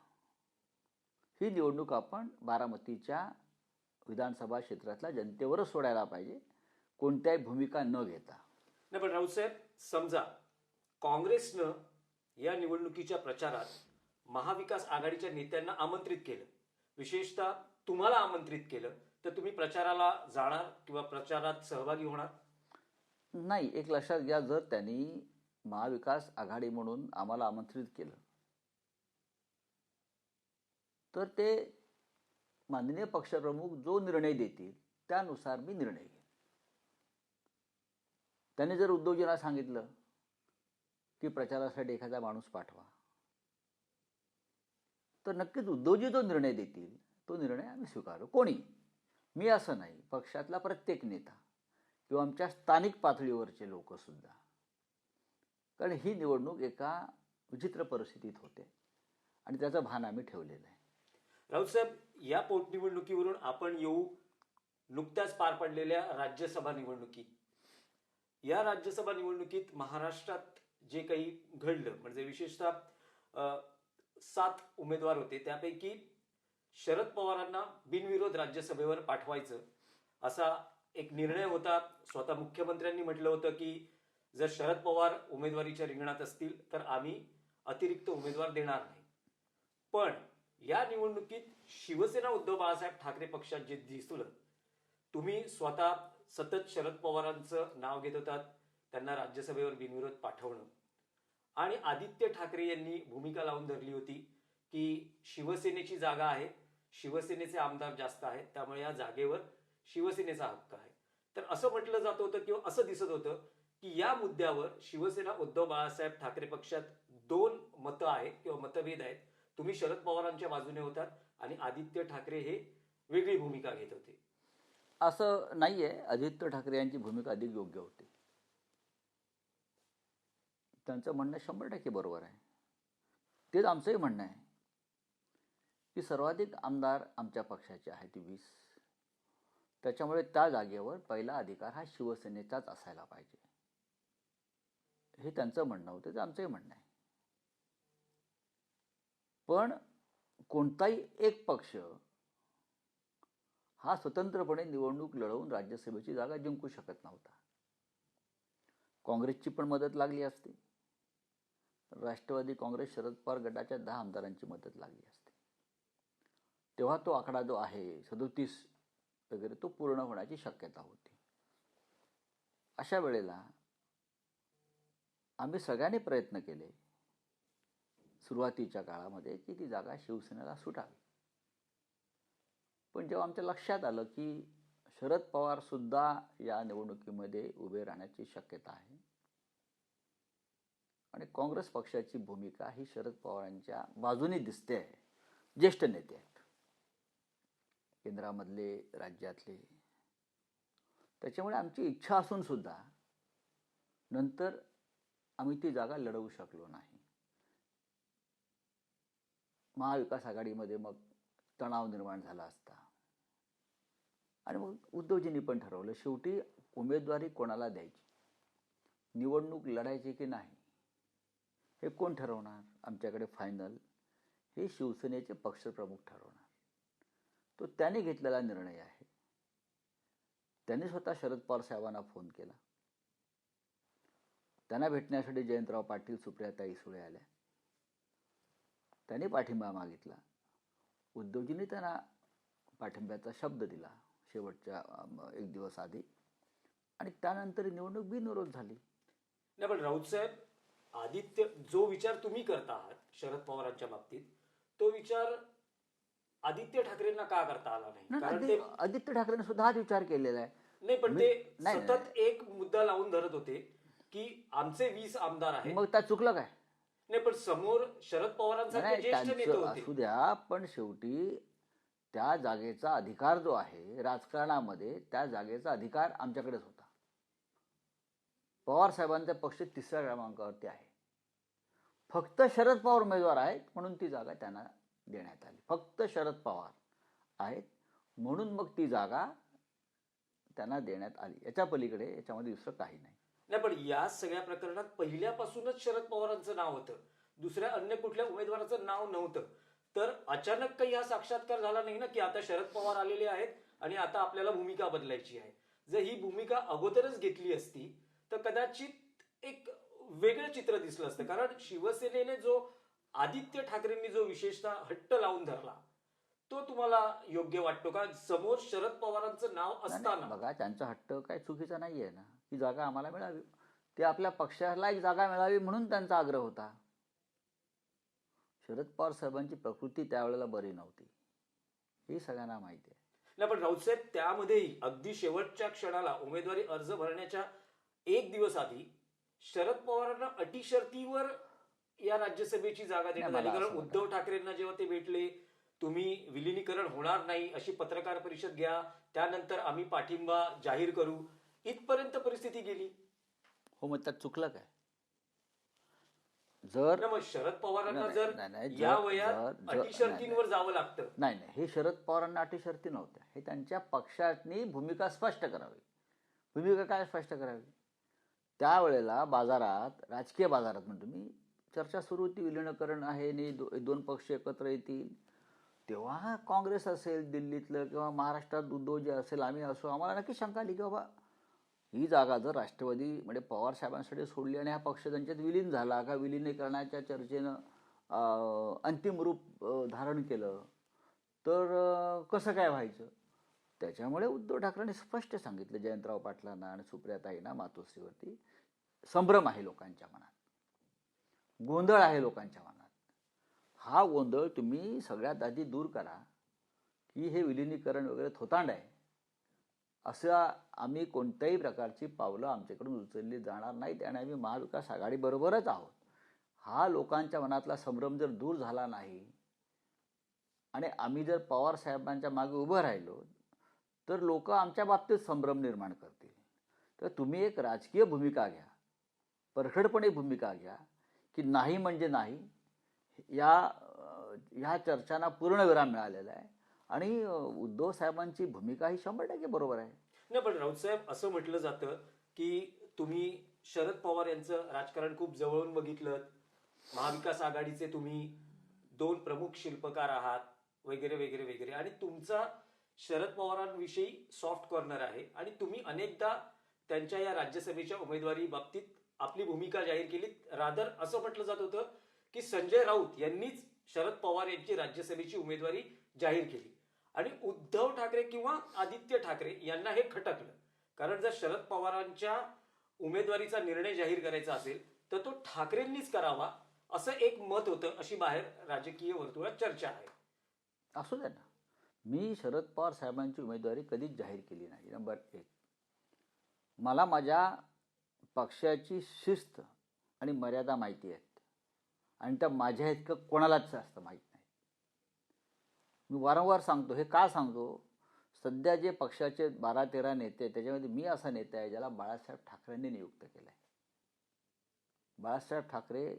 ही निवडणूक आपण बारामतीच्या विधानसभा क्षेत्रातल्या जनतेवरच सोडायला पाहिजे, कोणत्याही भूमिका न घेता. नाही, पण राऊतसाहेब, समजा काँग्रेसनं या निवडणुकीच्या प्रचारात महाविकास आघाडीच्या नेत्यांना आमंत्रित केलं, विशेषतः तुम्हाला आमंत्रित केलं, तर तुम्ही प्रचाराला जाणार किंवा प्रचारात सहभागी होणार? नाही, एक लक्षात घ्या, जर त्यांनी महाविकास आघाडी म्हणून आम्हाला आमंत्रित केलं तर ते माननीय पक्षप्रमुख जो निर्णय देतील त्यानुसार मी निर्णय घेईन. त्याने जर उद्धवजींना सांगितलं की प्रचारासाठी एखादा माणूस पाठवा, तर नक्कीच उद्धवजी जो निर्णय देतील तो निर्णय आम्ही स्वीकारू. कोणी, मी असं नाही, पक्षातला प्रत्येक नेता किंवा आमच्या स्थानिक पातळीवरचे लोक सुद्धा. कारण ही निवडणूक एका विचित्र परिस्थितीत होते आणि त्याचं भान आम्ही ठेवलेलं आहे. राऊत साहेब, या पोटनिवडणुकीवरून आपण येऊ नुकत्याच पार पडलेल्या राज्यसभा निवडणुकीत. या राज्यसभा निवडणुकीत महाराष्ट्रात जे काही घडलं, म्हणजे विशेषतः 7 उमेदवार होते, त्यापैकी शरद पवारांना बिनविरोध राज्यसभेवर पाठवायचं असा एक निर्णय होता. स्वतः मुख्यमंत्र्यांनी म्हटलं होतं की जर शरद पवार उमेदवारीच्या रिंगणात असतील तर आम्ही अतिरिक्त उमेदवार देणार नाही. पण या निवडणुकीत शिवसेना उद्धव बाळासाहेब ठाकरे पक्षात जे दिसलं, तुम्ही स्वतः सतत शरद पवारांचं नाव घेत होतात, त्यांना राज्यसभेवर बिनविरोध पाठवणं, आणि आदित्य ठाकरे यांनी भूमिका लावून धरली होती की शिवसेनेची जागा आहे, शिवसेनेचे आमदार जास्त आहेत, त्यामुळे या जागेवर शिवसेनेचा हक्क आहे. तर असं म्हटलं जात होतं किंवा असं दिसत होतं की या मुद्द्यावर शिवसेना उद्धव बाळासाहेब ठाकरे पक्षात 2 मतं आहेत किंवा मतभेद आहेत. तुम्ही शरद पवारांच्या बाजूने होतात आणि आदित्य ठाकरे हे वेगळी भूमिका घेत होते. असं नाहीये. आदित्य ठाकरे यांची भूमिका अधिक योग्य होती. त्यांचं म्हणणं 100% बरोबर आहे. तेच आमचंही म्हणणं आहे की सर्वाधिक आमदार आमच्या पक्षाचे आहेत 20. त्याच्यामुळे त्या जागेवर पहिला अधिकार हा शिवसेनेचाच असायला पाहिजे, हे त्यांचं म्हणणं होतं. ते आमचंही म्हणणं आहे. पण कोणताही एक पक्ष हा स्वतंत्रपणे निवडणूक लढवून राज्यसभेची जागा जिंकू शकत नव्हता. काँग्रेसची पण मदत लागली असती, राष्ट्रवादी काँग्रेस शरद पवार गटाच्या 10 आमदारांची मदत लागली असती. तेव्हा तो आकडा जो आहे 37 वगैरे तो पूर्ण होण्याची शक्यता होती. अशा वेळेला आम्ही सगळ्यांनी प्रयत्न केले सुरुवातीच्या काळामध्ये की ती जागा शिवसेनेला सुटावी. पण जेव्हा आमच्या लक्षात आलं की शरद पवार सुद्धा या निवडणुकीमध्ये उभे राहण्याची शक्यता आहे आणि काँग्रेस पक्षाची भूमिका ही शरद पवारांच्या बाजूने दिसते आहे, ज्येष्ठ नेते आहेत केंद्रामधले, राज्यातले, त्याच्यामुळे आमची इच्छा असून सुद्धा नंतर आम्ही ती जागा लढवू शकलो नाही. महाविकास आघाडीमध्ये मग तणाव निर्माण झाला असता आणि मग उद्धवजींनी पण ठरवलं शेवटी उमेदवारी कोणाला द्यायची, निवडणूक लढायची की नाही हे कोण ठरवणार. आमच्याकडे फायनल हे शिवसेनेचे पक्षप्रमुख ठरवणार. तो त्याने घेतलेला निर्णय आहे. त्यांनी स्वतः शरद पवार साहेबांना फोन केला. त्यांना भेटण्यासाठी जयंतराव पाटील, सुप्रियाताई सुळे आल्या. त्यांनी पाठिंबा मागितला. उद्धवजींनी त्यांना पाठिंब्याचा शब्द दिला शेवटच्या 1 दिवस आधी आणि त्यानंतर निवडणूक बिनविरोध झाली. नाही, पण राऊत साहेब, आदित्य जो विचार तुम्ही करता आहात शरद पवारांच्या बाबतीत, तो विचार आदित्य ठाकरेंना का करता आला नाही? कारण ते आदित्य ठाकरेंनी सुद्धा हाच विचार केलेला आहे. नाही, पण ते सतत एक मुद्दा लावून धरत होते की आमचे 20 आमदार आहेत. मग त्या चुकलं काय? नाही, पण समोर शरद पवारांसारखे ज्येष्ठ नेते होते. असू द्या, पण शेवटी त्या जागेचा अधिकार जो आहे राजकारणामध्ये, त्या जागेचा अधिकार आमच्याकडेच होता. पवार साहेबांचा पक्ष 3ऱ्या क्रमांकावरती आहे. फक्त शरद पवार उमेदवार आहेत म्हणून ती जागा त्यांना देण्यात आली. फक्त शरद पवार आहेत म्हणून मग ती जागा त्यांना देण्यात आली. याच्या पलीकडे याच्यामध्ये दुसरं काही नाही. नाही, पण या सगळ्या प्रकरणात पहिल्यापासूनच शरद पवारांचं नाव होतं, दुसऱ्या अन्य कुठल्या उमेदवाराचं नाव नव्हतं. तर अचानक काही हा साक्षात्कार झाला नाही ना की आता शरद पवार आलेले आहेत आणि आता आपल्याला भूमिका बदलायची आहे. जर ही भूमिका अगोदरच घेतली असती तर कदाचित एक वेगळं चित्र दिसलं असतं. कारण शिवसेनेने जो आदित्य ठाकरेंनी जो विशेषतः हट्ट लावून धरला तो तुम्हाला योग्य वाटतो का? समोर शरद पवारांचं नाव असताना. बघा, त्यांचा हट्ट काय चुकीचा नाहीये ना, की जागा आम्हाला मिळावी. ते आपल्या पक्षाला एक जागा मिळावी म्हणून त्यांचा आग्रह होता. शरद पवार साहेबांची प्रकृती त्यावेळेला बरी नव्हती, हे सगळ्यांना माहिती आहे. नाही, पण राऊतसाहेब त्यामध्येही अगदी शेवटच्या क्षणाला उमेदवारी अर्ज भरण्याच्या एक दिवस आधी शरद पवारांना अटी शर्तीवर या राज्यसभेची जागा देण्यात नाही, आली. मला कारण असं उद्धव ठाकरेंना जेव्हा ते भेटले, तुम्ही विलिनीकरण होणार नाही अशी पत्रकार परिषद घ्या, त्यानंतर आम्ही पाठिंबा जाहीर करू, इथपर्यंत परिस्थिती गेली. हो, मग त्यात चुकलं काय? जर ना मग शरद पवारांना नाही, जर नाही, नाही, या जर- वयात जर- जर- अटी शर्तींवर जावं लागतं. नाही नाही, हे शरद पवारांना अटी शर्ती नव्हत्या. हे त्यांच्या पक्षाने भूमिका स्पष्ट करावी. भूमिका काय स्पष्ट करावी? त्यावेळेला बाजारात, राजकीय बाजारात म्हणतो मी, चर्चा सुरू होती, विलिनीकरण आहे आणि दोन पक्ष एकत्र येतील. तेव्हा काँग्रेस असेल दिल्लीतलं किंवा महाराष्ट्रात उद्धव जे असेल, आम्ही असो, आम्हाला नक्की शंका आली की बाबा ही जागा जर राष्ट्रवादी म्हणजे पवार साहेबांसाठी सोडली आणि हा पक्ष त्यांच्यात विलीन झाला का, विलिनीकरणाच्या चर्चेनं अंतिम रूप धारण केलं तर कसं काय व्हायचं? त्याच्यामुळे उद्धव ठाकरेंनी स्पष्ट सांगितलं जयंतराव पाटलांना आणि सुप्रियाताईंना मातोश्रीवरती, संभ्रम आहे लोकांच्या मनात, गोंधळ आहे लोकांच्या मनात. हा गोंधळ तुम्ही सगळ्यात आधी दूर करा की हे विलिनीकरण वगैरे थोतांड आहे, असं आम्ही कोणत्याही प्रकारची पावलं आमच्याकडून उचलली जाणार नाहीत आणि आम्ही महाविकास आघाडीबरोबरच आहोत. हा लोकांच्या मनातला संभ्रम जर दूर झाला नाही आणि आम्ही जर पवार साहेबांच्या मागे उभं राहिलो तर लोक आमच्या बाबतीत संभ्रम निर्माण करतील. तर तुम्ही एक राजकीय भूमिका घ्या, परखडपणे भूमिका घ्या की नाही म्हणजे नाही, ह्या चर्चांना पूर्णविराम मिळालेला आहे आणि उद्धव साहेबांची भूमिका ही 100% बरोबर आहे. नाही, पण राऊतसाहेब असं म्हटलं जातं की तुम्ही शरद पवार यांचं राजकारण खूप जवळून बघितलं, महाविकास आघाडीचे तुम्ही दोन प्रमुख शिल्पकार आहात वगैरे वगैरे वगैरे, आणि तुमचा शरद पवारांविषयी सॉफ्ट कॉर्नर आहे आणि तुम्ही अनेकदा त्यांच्या या राज्यसभेच्या उमेदवारी बाबतीत आपली भूमिका जाहीर केली. रादर असं म्हटलं जात होतं की संजय राऊत यांनीच शरद पवार यांची राज्यसभेची उमेदवारी जाहीर केली आणि उद्धव ठाकरे किंवा आदित्य ठाकरे यांना हे खटकलं. कारण जर शरद पवारांच्या उमेदवारीचा निर्णय जाहीर करायचा असेल तर तो ठाकरेंनीच करावा, असं एक मत होतं, अशी बाहेर राजकीय वर्तुळात चर्चा आहे. असू द्या ना, मी शरद पवार साहेबांची उमेदवारी कधीच जाहीर केली नाही. नंबर एक, मला माझ्या पक्षाची शिस्त आणि मर्यादा माहिती आहेत आणि त्या माझ्या इतकं कोणालाच जास्त माहीत नाही. मी वारंवार सांगतो. हे का सांगतो? सध्या जे पक्षाचे 12-13 नेते, त्याच्यामध्ये मी असा नेता आहे ज्याला बाळासाहेब ठाकरेंनी नियुक्त केलं आहे. बाळासाहेब ठाकरे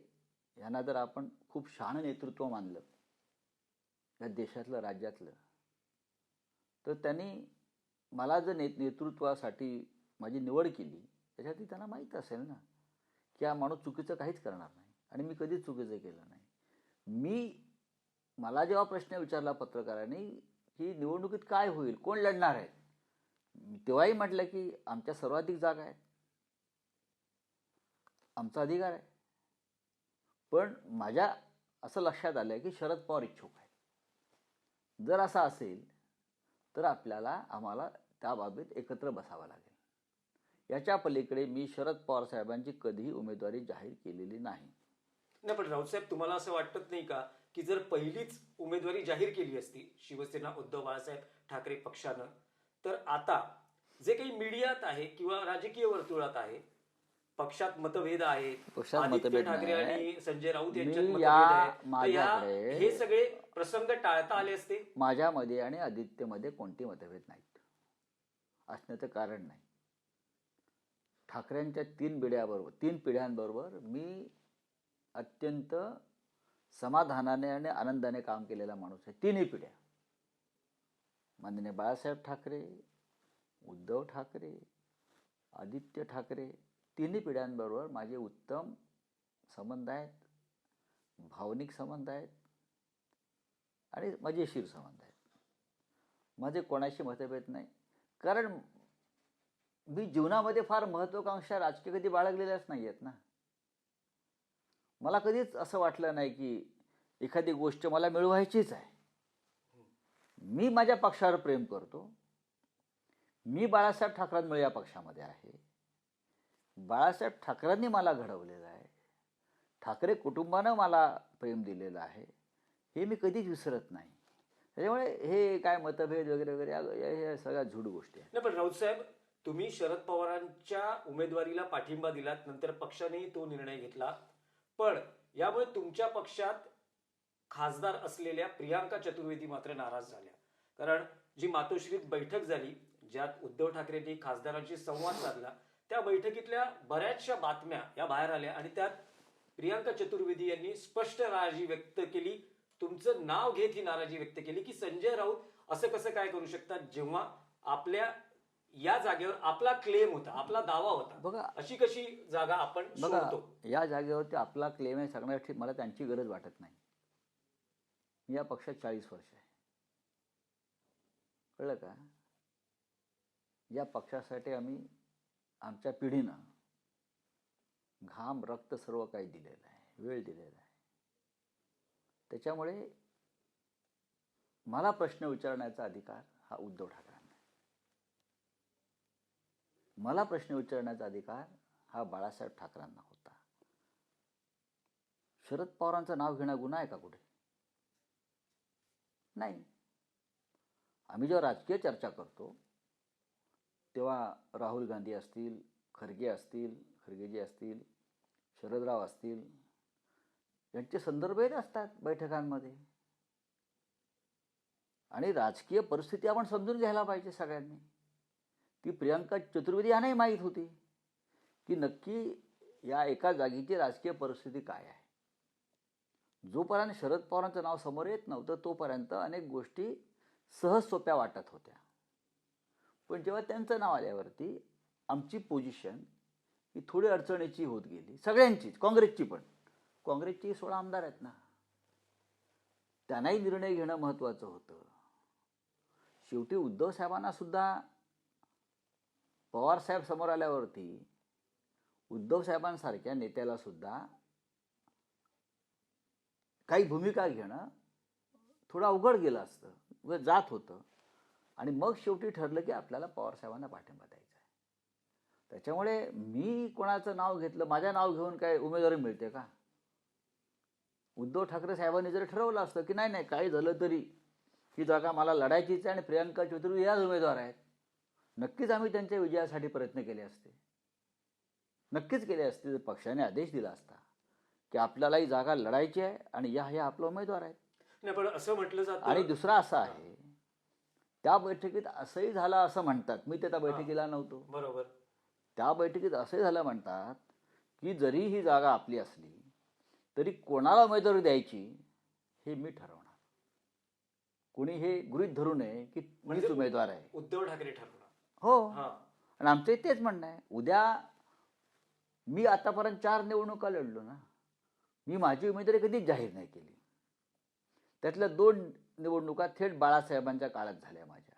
यांना जर आपण खूप शहाणं नेतृत्व मानलं या देशातलं, राज्यातलं, तर त्यांनी मला जर नेतृत्वासाठी माझी निवड केली, त्याच्यासाठी त्यांना माहीत असेल ना की हा माणूस चुकीचं काहीच करणार नाही आणि मी कधीच चुकीचं केलं नाही. मला जेव्हा प्रश्न विचारला पत्रकारांनी की निवडणुकीत काय होईल, कोण लढणार आहे, तेव्हाही म्हटलं की आमच्या सर्वाधिक जागा आहेत, आमचा अधिकार आहे. पण माझ्या असं लक्षात आलं की शरद पवार इच्छुक आहेत. जर असं असेल तर आम्हाला त्याबाबत एकत्र बसावं लागेल. याच्या पलीकडे मी शरद पवार साहेबांची कधीही उमेदवारी जाहीर केलेली नाही. नाही, पण राऊतसाहेब तुम्हाला असं वाटत नाही का की जर पहिलीच उमेदवारी जाहीर केली असती शिवसेना उद्धव बाळासाहेब ठाकरे पक्षानं, तर आता जे काही मीडियात आहे किंवा राजकीय वर्तुळात आहे, पक्षात मतभेद आहेत, पक्षात आदित्य मतभेद ठाकरे नाही. आणि संजय राऊत यांच्यात मी मतभेद या आहेत, तर माझ्याकडे- हे सगळे प्रसंग टाळता आले असते. माझ्यामध्ये आणि आदित्यमध्ये कोणते मतभेद नाहीत, असण्याचं कारण नाही. ठाकरेंच्या 3 पिढ्यांबरोबर मी अत्यंत समाधानाने आणि आनंदाने काम केलेला माणूस आहे. 3ही पिढ्या, माननीय बाळासाहेब ठाकरे, उद्धव ठाकरे, आदित्य ठाकरे, 3ही पिढ्यांबरोबर माझे उत्तम संबंध आहेत, भावनिक संबंध आहेत आणि मजेशीर संबंध आहेत. माझे कोणाशी मतभेद नाही. कारण मी जीवनामध्ये फार महत्त्वाकांक्षा राजकीय कधी बाळगलेल्याच नाही आहेत ना. मला कधीच असं वाटलं नाही की एखादी गोष्ट मला मिळवायचीच आहे. मी माझ्या पक्षावर प्रेम करतो. मी बाळासाहेब ठाकरेंमुळे या पक्षामध्ये आहे. बाळासाहेब ठाकरेंनी मला घडवलेलं आहे. ठाकरे कुटुंबानं मला प्रेम दिलेलं आहे. हे मी कधीच विसरत नाही. त्याच्यामुळे हे काय मतभेद वगैरे वगैरे या सगळ्या झूड गोष्टी आहेत. नाही, पण राऊत साहेब, तुम्ही शरद पवारांच्या उमेदवारीला पाठिंबा दिलात, नंतर पक्षानेही तो निर्णय घेतला, पण यामुळे तुमच्या पक्षात खासदार असलेल्या प्रियांका चतुर्वेदी मात्र नाराज झाल्या. कारण जी मातोश्रीत बैठक झाली, ज्यात उद्धव ठाकरेंनी खासदारांशी संवाद साधला, त्या बैठकीतल्या बऱ्याचशा बातम्या या बाहेर आल्या आणि त्यात प्रियांका चतुर्वेदी यांनी स्पष्ट नाराजी व्यक्त केली, तुमचं नाव घेत ही नाराजी व्यक्त केली की संजय राऊत असं कसं काय करू शकतात, जेव्हा आपल्या या जागेवर आपला क्लेम होता, आपला दावा होता, बघा, अशी कशी जागा आपण बघा, सोडतो? या जागेवरती आपला क्लेम आहे सांगण्यासाठी मला त्यांची गरज वाटत नाही. मी या पक्षात 40 वर्ष आहे, कळलं का? या पक्षासाठी आम्ही आमच्या पिढीनं घाम रक्त सर्व काही दिलेलं आहे, वेळ दिलेला आहे. त्याच्यामुळे मला प्रश्न विचारण्याचा अधिकार हा उद्धव ठाकरेंना आहे. मला प्रश्न विचारण्याचा अधिकार हा बाळासाहेब ठाकरेंना होता. शरद पवारांचं नाव घेणं गुन्हा आहे का कुठे? नाही. आम्ही जेव्हा राजकीय चर्चा करतो तेव्हा राहुल गांधी असतील, खरगेजी असतील, शरदराव असतील, यांचे संदर्भ येत असतात बैठकांमध्ये. आणि राजकीय परिस्थिती आपण समजून घ्यायला पाहिजे सगळ्यांनी. ती प्रियांका चतुर्वेदी यांनाही माहीत होती की नक्की या एका जागेची राजकीय परिस्थिती काय आहे. जोपर्यंत शरद पवारांचं नाव समोर येत नव्हतं तोपर्यंत अनेक गोष्टी सहज सोप्या वाटत होत्या. पण जेव्हा त्यांचं नाव आल्यावरती आमची पोझिशन ही थोडी अडचणीची होत गेली, सगळ्यांचीच, काँग्रेसची पण. काँग्रेसची 16 आमदार आहेत ना, त्यांनाही निर्णय घेणं महत्त्वाचं होतं. शेवटी उद्धव साहेबांना सुद्धा पवार साहेब समोर आल्यावरती उद्धव साहेबांसारख्या नेत्याला सुद्धा काही भूमिका घेणं थोडं अवघड गेलं असतं, जात होतं. आणि मग शेवटी ठरलं की आपल्याला पवार साहेबांना पाठिंबा द्यायचा आहे. त्याच्यामुळे मी कोणाचं नाव घेतलं, माझ्या नाव घेऊन काय उमेदवारी मिळते का? उद्धव ठाकरे साहेबांनी जर ठरवलं असतं की नाही काही झालं तरी ही जागा मला लढायचीच आहे आणि प्रियांका चौधरी याच उमेदवार आहेत, नक्कीच आम्ही त्यांच्या विजयासाठी प्रयत्न केले असते, नक्कीच केले असते. जर पक्षाने आदेश दिला असता की आपल्याला ही जागा लढायची आहे आणि या आपला उमेदवार आहेत. नाही, पण असं म्हटलं जातं. आणि दुसरा असा आहे, त्या बैठकीत असंही झालं असं म्हणतात, मी त्या बैठकीला नव्हतो, बरोबर, त्या बैठकीत असंही झालं म्हणतात की जरी ही जागा आपली असली तरी कोणाला उमेदवारी द्यायची हे मी ठरवणार. कोणी हे गृहीत धरू नये की मीच उमेदवार आहे. उद्धव ठाकरे ठरवणार. हो, आणि आमचं तेच म्हणणं आहे. उद्या मी आतापर्यंत 4 निवडणुका लढलो ना, मी माझी उमेदवारी कधीच जाहीर नाही केली. त्यातल्या 2 निवडणुका थेट बाळासाहेबांच्या काळात झाल्या माझ्या.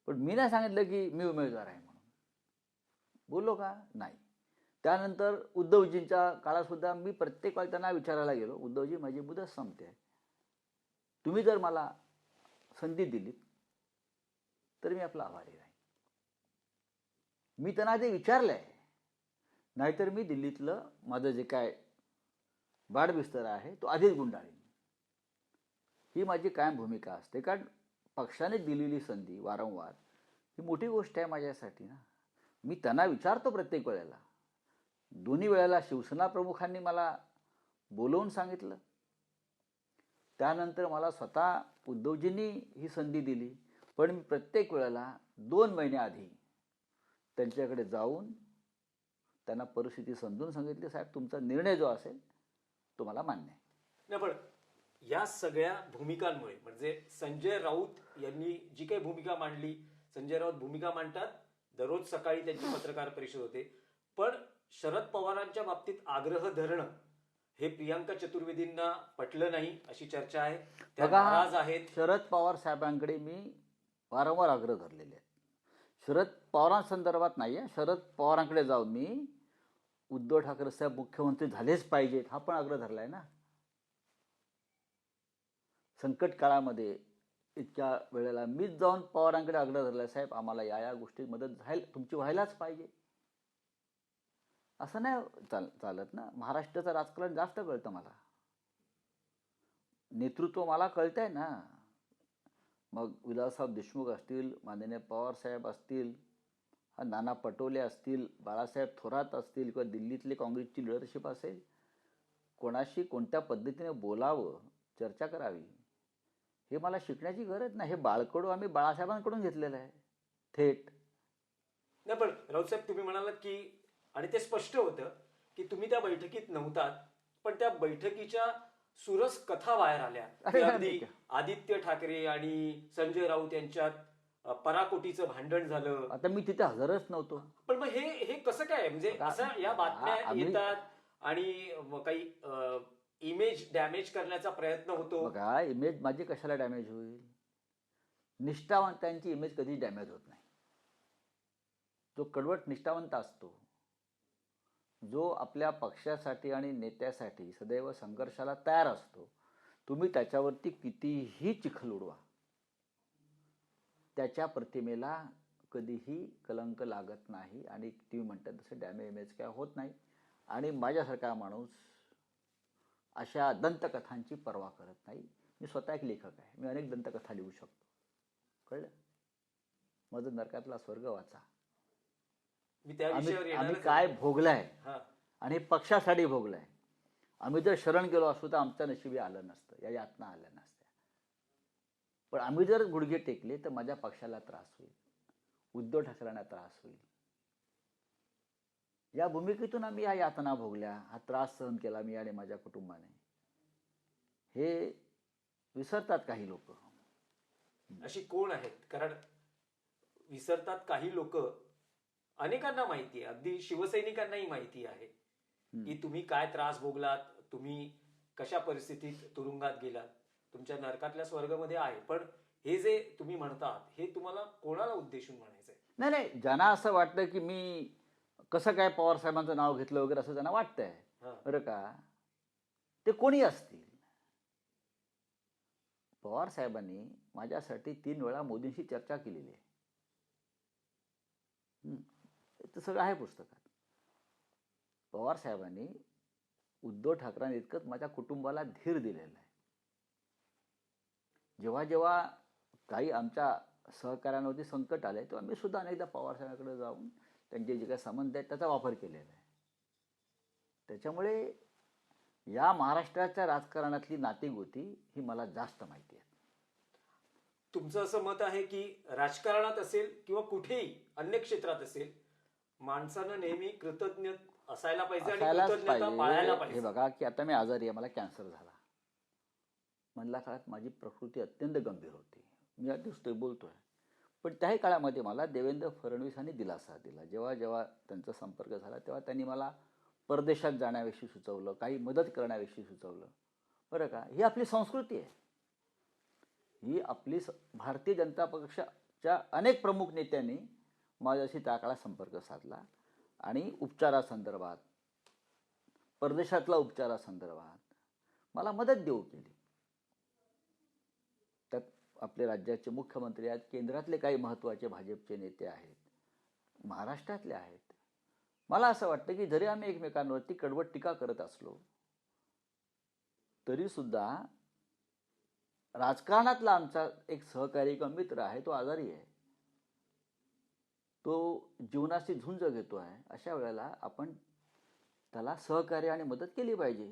पण मी नाही सांगितलं की मी उमेदवार आहे म्हणून. बोललो का? नाही. त्यानंतर उद्धवजींच्या काळात सुद्धा मी प्रत्येक वेळी त्यांना विचारायला गेलो, उद्धवजी माझी मुदत संपते, तुम्ही जर मला संधी दिलीत तर मी आपला आभारी राहीन. मी त्यांना आधी विचारलंय, नाहीतर मी दिल्लीतलं माझं जे काय बाडबिस्तर आहे तो आधीच गुंडाळीन. ही माझी कायम भूमिका असते. कारण पक्षाने दिलेली संधी वारंवार ही मोठी गोष्ट आहे माझ्यासाठी ना. मी त्यांना विचारतो प्रत्येक वेळेला. दोन्ही वेळेला शिवसेना प्रमुखांनी मला बोलवून सांगितलं, त्यानंतर मला स्वतः उद्धवजींनी ही संधी दिली. पण मी प्रत्येक वेळेला 2 महिने आधी त्यांच्याकडे जाऊन त्यांना परिस्थिती समजून सांगितली, साहेब तुमचा निर्णय जो असेल तो मला मान्य आहे. नाही, पण या सगळ्या भूमिकांमुळे, म्हणजे संजय राऊत यांनी जी काही भूमिका मांडली, संजय राऊत भूमिका मांडतात, दररोज सकाळी त्यांची पत्रकार परिषद होते, पण शरद पवारांच्या बाबतीत आग्रह धरणं हे प्रियांका चतुर्वेदींना पटलं नाही अशी चर्चा आहे. त्या नाराज आहेत. शरद पवार साहेबांकडे मी वारंवार आग्रह धरलेले आहेत. शरद पवारांसंदर्भात नाही आहे, शरद पवारांकडे जाऊन मी उद्धव ठाकरे साहेब मुख्यमंत्री झालेच पाहिजेत हा पण आग्रह धरलाय ना. संकट काळामध्ये इतक्या वेळेला मीच जाऊन पवारांकडे आग्रह धरलाय, साहेब आम्हाला या गोष्टीत मदत तुमची व्हायलाच पाहिजे. असं नाही चालत ना. महाराष्ट्राचं राजकारण जास्त कळतं मला, नेतृत्व मला कळतंय ना. मग विलासराव देशमुख असतील, माननीय पवारसाहेब असतील, नाना पटोले असतील, बाळासाहेब थोरात असतील किंवा दिल्लीतले काँग्रेसची लिडरशिप असेल, कोणाशी कोणत्या पद्धतीने बोलावं, चर्चा करावी, हे मला शिकण्याची गरज नाही. हे बाळकडू आम्ही बाळासाहेबांकडून घेतलेलं आहे थेट. नाही, पण राऊतसाहेब तुम्ही म्हणालात की, आणि ते स्पष्ट होतं की तुम्ही त्या बैठकीत नव्हतात, पण त्या बैठकीच्या सुरस कथा बाहेर आल्या की अरे अगदी आदित्य ठाकरे आणि संजय राऊत यांच्यात पराकोटीचं भांडण झालं. आता मी तिथे हजरच नव्हतो. पण मग हे कसं काय, म्हणजे असं या बातम्या आम्ही- येतात आणि मग काही इमेज डॅमेज करण्याचा प्रयत्न होतो. बघा, इमेज माझी कशाला डॅमेज होईल? निष्ठावंतांची इमेज कधी डॅमेज होत नाही. जो कडवट निष्ठावंत असतो, जो आपल्या पक्षासाठी आणि नेत्यासाठी सदैव संघर्षाला तयार असतो, तुम्ही त्याच्यावरती कितीही चिखल उडवा, त्याच्या प्रतिमेला कधीही कलंक लागत नाही आणि तुम्ही म्हणतात तसं डॅमेज इमेज काय होत नाही. आणि माझ्यासारखा माणूस अशा दंतकथांची पर्वा करत नाही. मी स्वतः एक लेखक आहे, मी अनेक दंतकथा लिहू शकतो. कळलं? माझं नरकातला स्वर्ग वाचा. मी त्या विषयावर आम्ही येणारच काय आहे. भोगलाय हा. आणि पक्षासाठी भोगलाय. आम्ही जर शरण गेलो असतो तर आमच्या नशिबी आलं नसतं, या यातना आल्या नसत्या. पण आम्ही जर गुडघे टेकले तर माझ्या पक्षाला त्रास होईल, उद्धव ठाकरेंना त्रास होईल. या भूमिकेतून आम्ही या यातना भोगल्या, हा त्रास सहन केला मी आणि माझ्या कुटुंबाने. हे विसरतात काही लोक. अशी कोण आहेत? कारण विसरतात काही लोक. अनेकांना माहिती आहे, अगदी शिवसैनिकांनाही माहिती आहे की तुम्ही काय त्रास भोगलात, तुम्ही कशा परिस्थितीत तुरुंगात गेलात, तुमच्या नरकातल्या स्वर्गामध्ये आहे. पण हे जे तुम्ही म्हणतात, हे तुम्हाला कोणाला उद्देशून म्हणायचंय? नाही नाही, ज्यांना असं वाटतं की मी कसं काय पवार साहेबांचं नाव घेतलं वगैरे असं त्यांना वाटतंय, बरं का, ते कोणी असतील. पवार साहेबांनी माझ्यासाठी 3 वेळा मोदींशी चर्चा केलेली आहे. ते सगळं आहे पुस्तकात. पवार साहेबांनी उद्धव ठाकरेंनी इतकंच माझ्या कुटुंबाला धीर दिलेला आहे. जेव्हा जेव्हा काही आमच्या सहकार्यांवरती संकट आले तेव्हा मी सुद्धा अनेकदा पवार साहेबांकडे जाऊन त्यांचे जे काही संबंध आहेत त्याचा वापर केलेला आहे. त्याच्यामुळे या महाराष्ट्राच्या राजकारणातली नातीगोती ही मला जास्त माहिती आहे. तुमचं असं मत आहे की राजकारणात असेल किंवा कुठेही अन्य क्षेत्रात असेल, माणसानं नेहमी कृतज्ञ असायला पाहिजे आणि असायलाच कृतज्ञता पाळायला पाहिजे. हे पाहिजे. बघा की आता मी आजारी आहे, मला कॅन्सर झाला. मधल्या काळात माझी प्रकृती अत्यंत गंभीर होती, मी या दिवशी बोलतोय. पण त्याही काळामध्ये मला देवेंद्र फडणवीसांनी दिलासा दिला. जेव्हा जेव्हा त्यांचा संपर्क झाला तेव्हा त्यांनी मला परदेशात जाण्याविषयी सुचवलं, काही मदत करण्याविषयी सुचवलं. बरं का, ही आपली संस्कृती आहे. ही आपली भारतीय जनता पक्षाच्या अनेक प्रमुख नेत्यांनी माझ्याशी त्या काळात संपर्क साधला आणि उपचारासंदर्भात, परदेशातल्या उपचारासंदर्भात मला मदत देऊ केली. त्यात आपले राज्याचे मुख्यमंत्री आहेत, केंद्रातले काही महत्त्वाचे भाजपचे नेते आहेत, महाराष्ट्रातले आहेत. मला असं वाटतं की जरी आम्ही एकमेकांवरती कडवट टीका करत असलो तरी सुद्धा राजकारणातला आमचा एक सहकारी किंवा मित्र आहे, तो आजारी आहे, तो जीवनाशी झुंज घेतो आहे. अशा वेळेला आपण त्याला सहकार्य आणि मदत केली पाहिजे.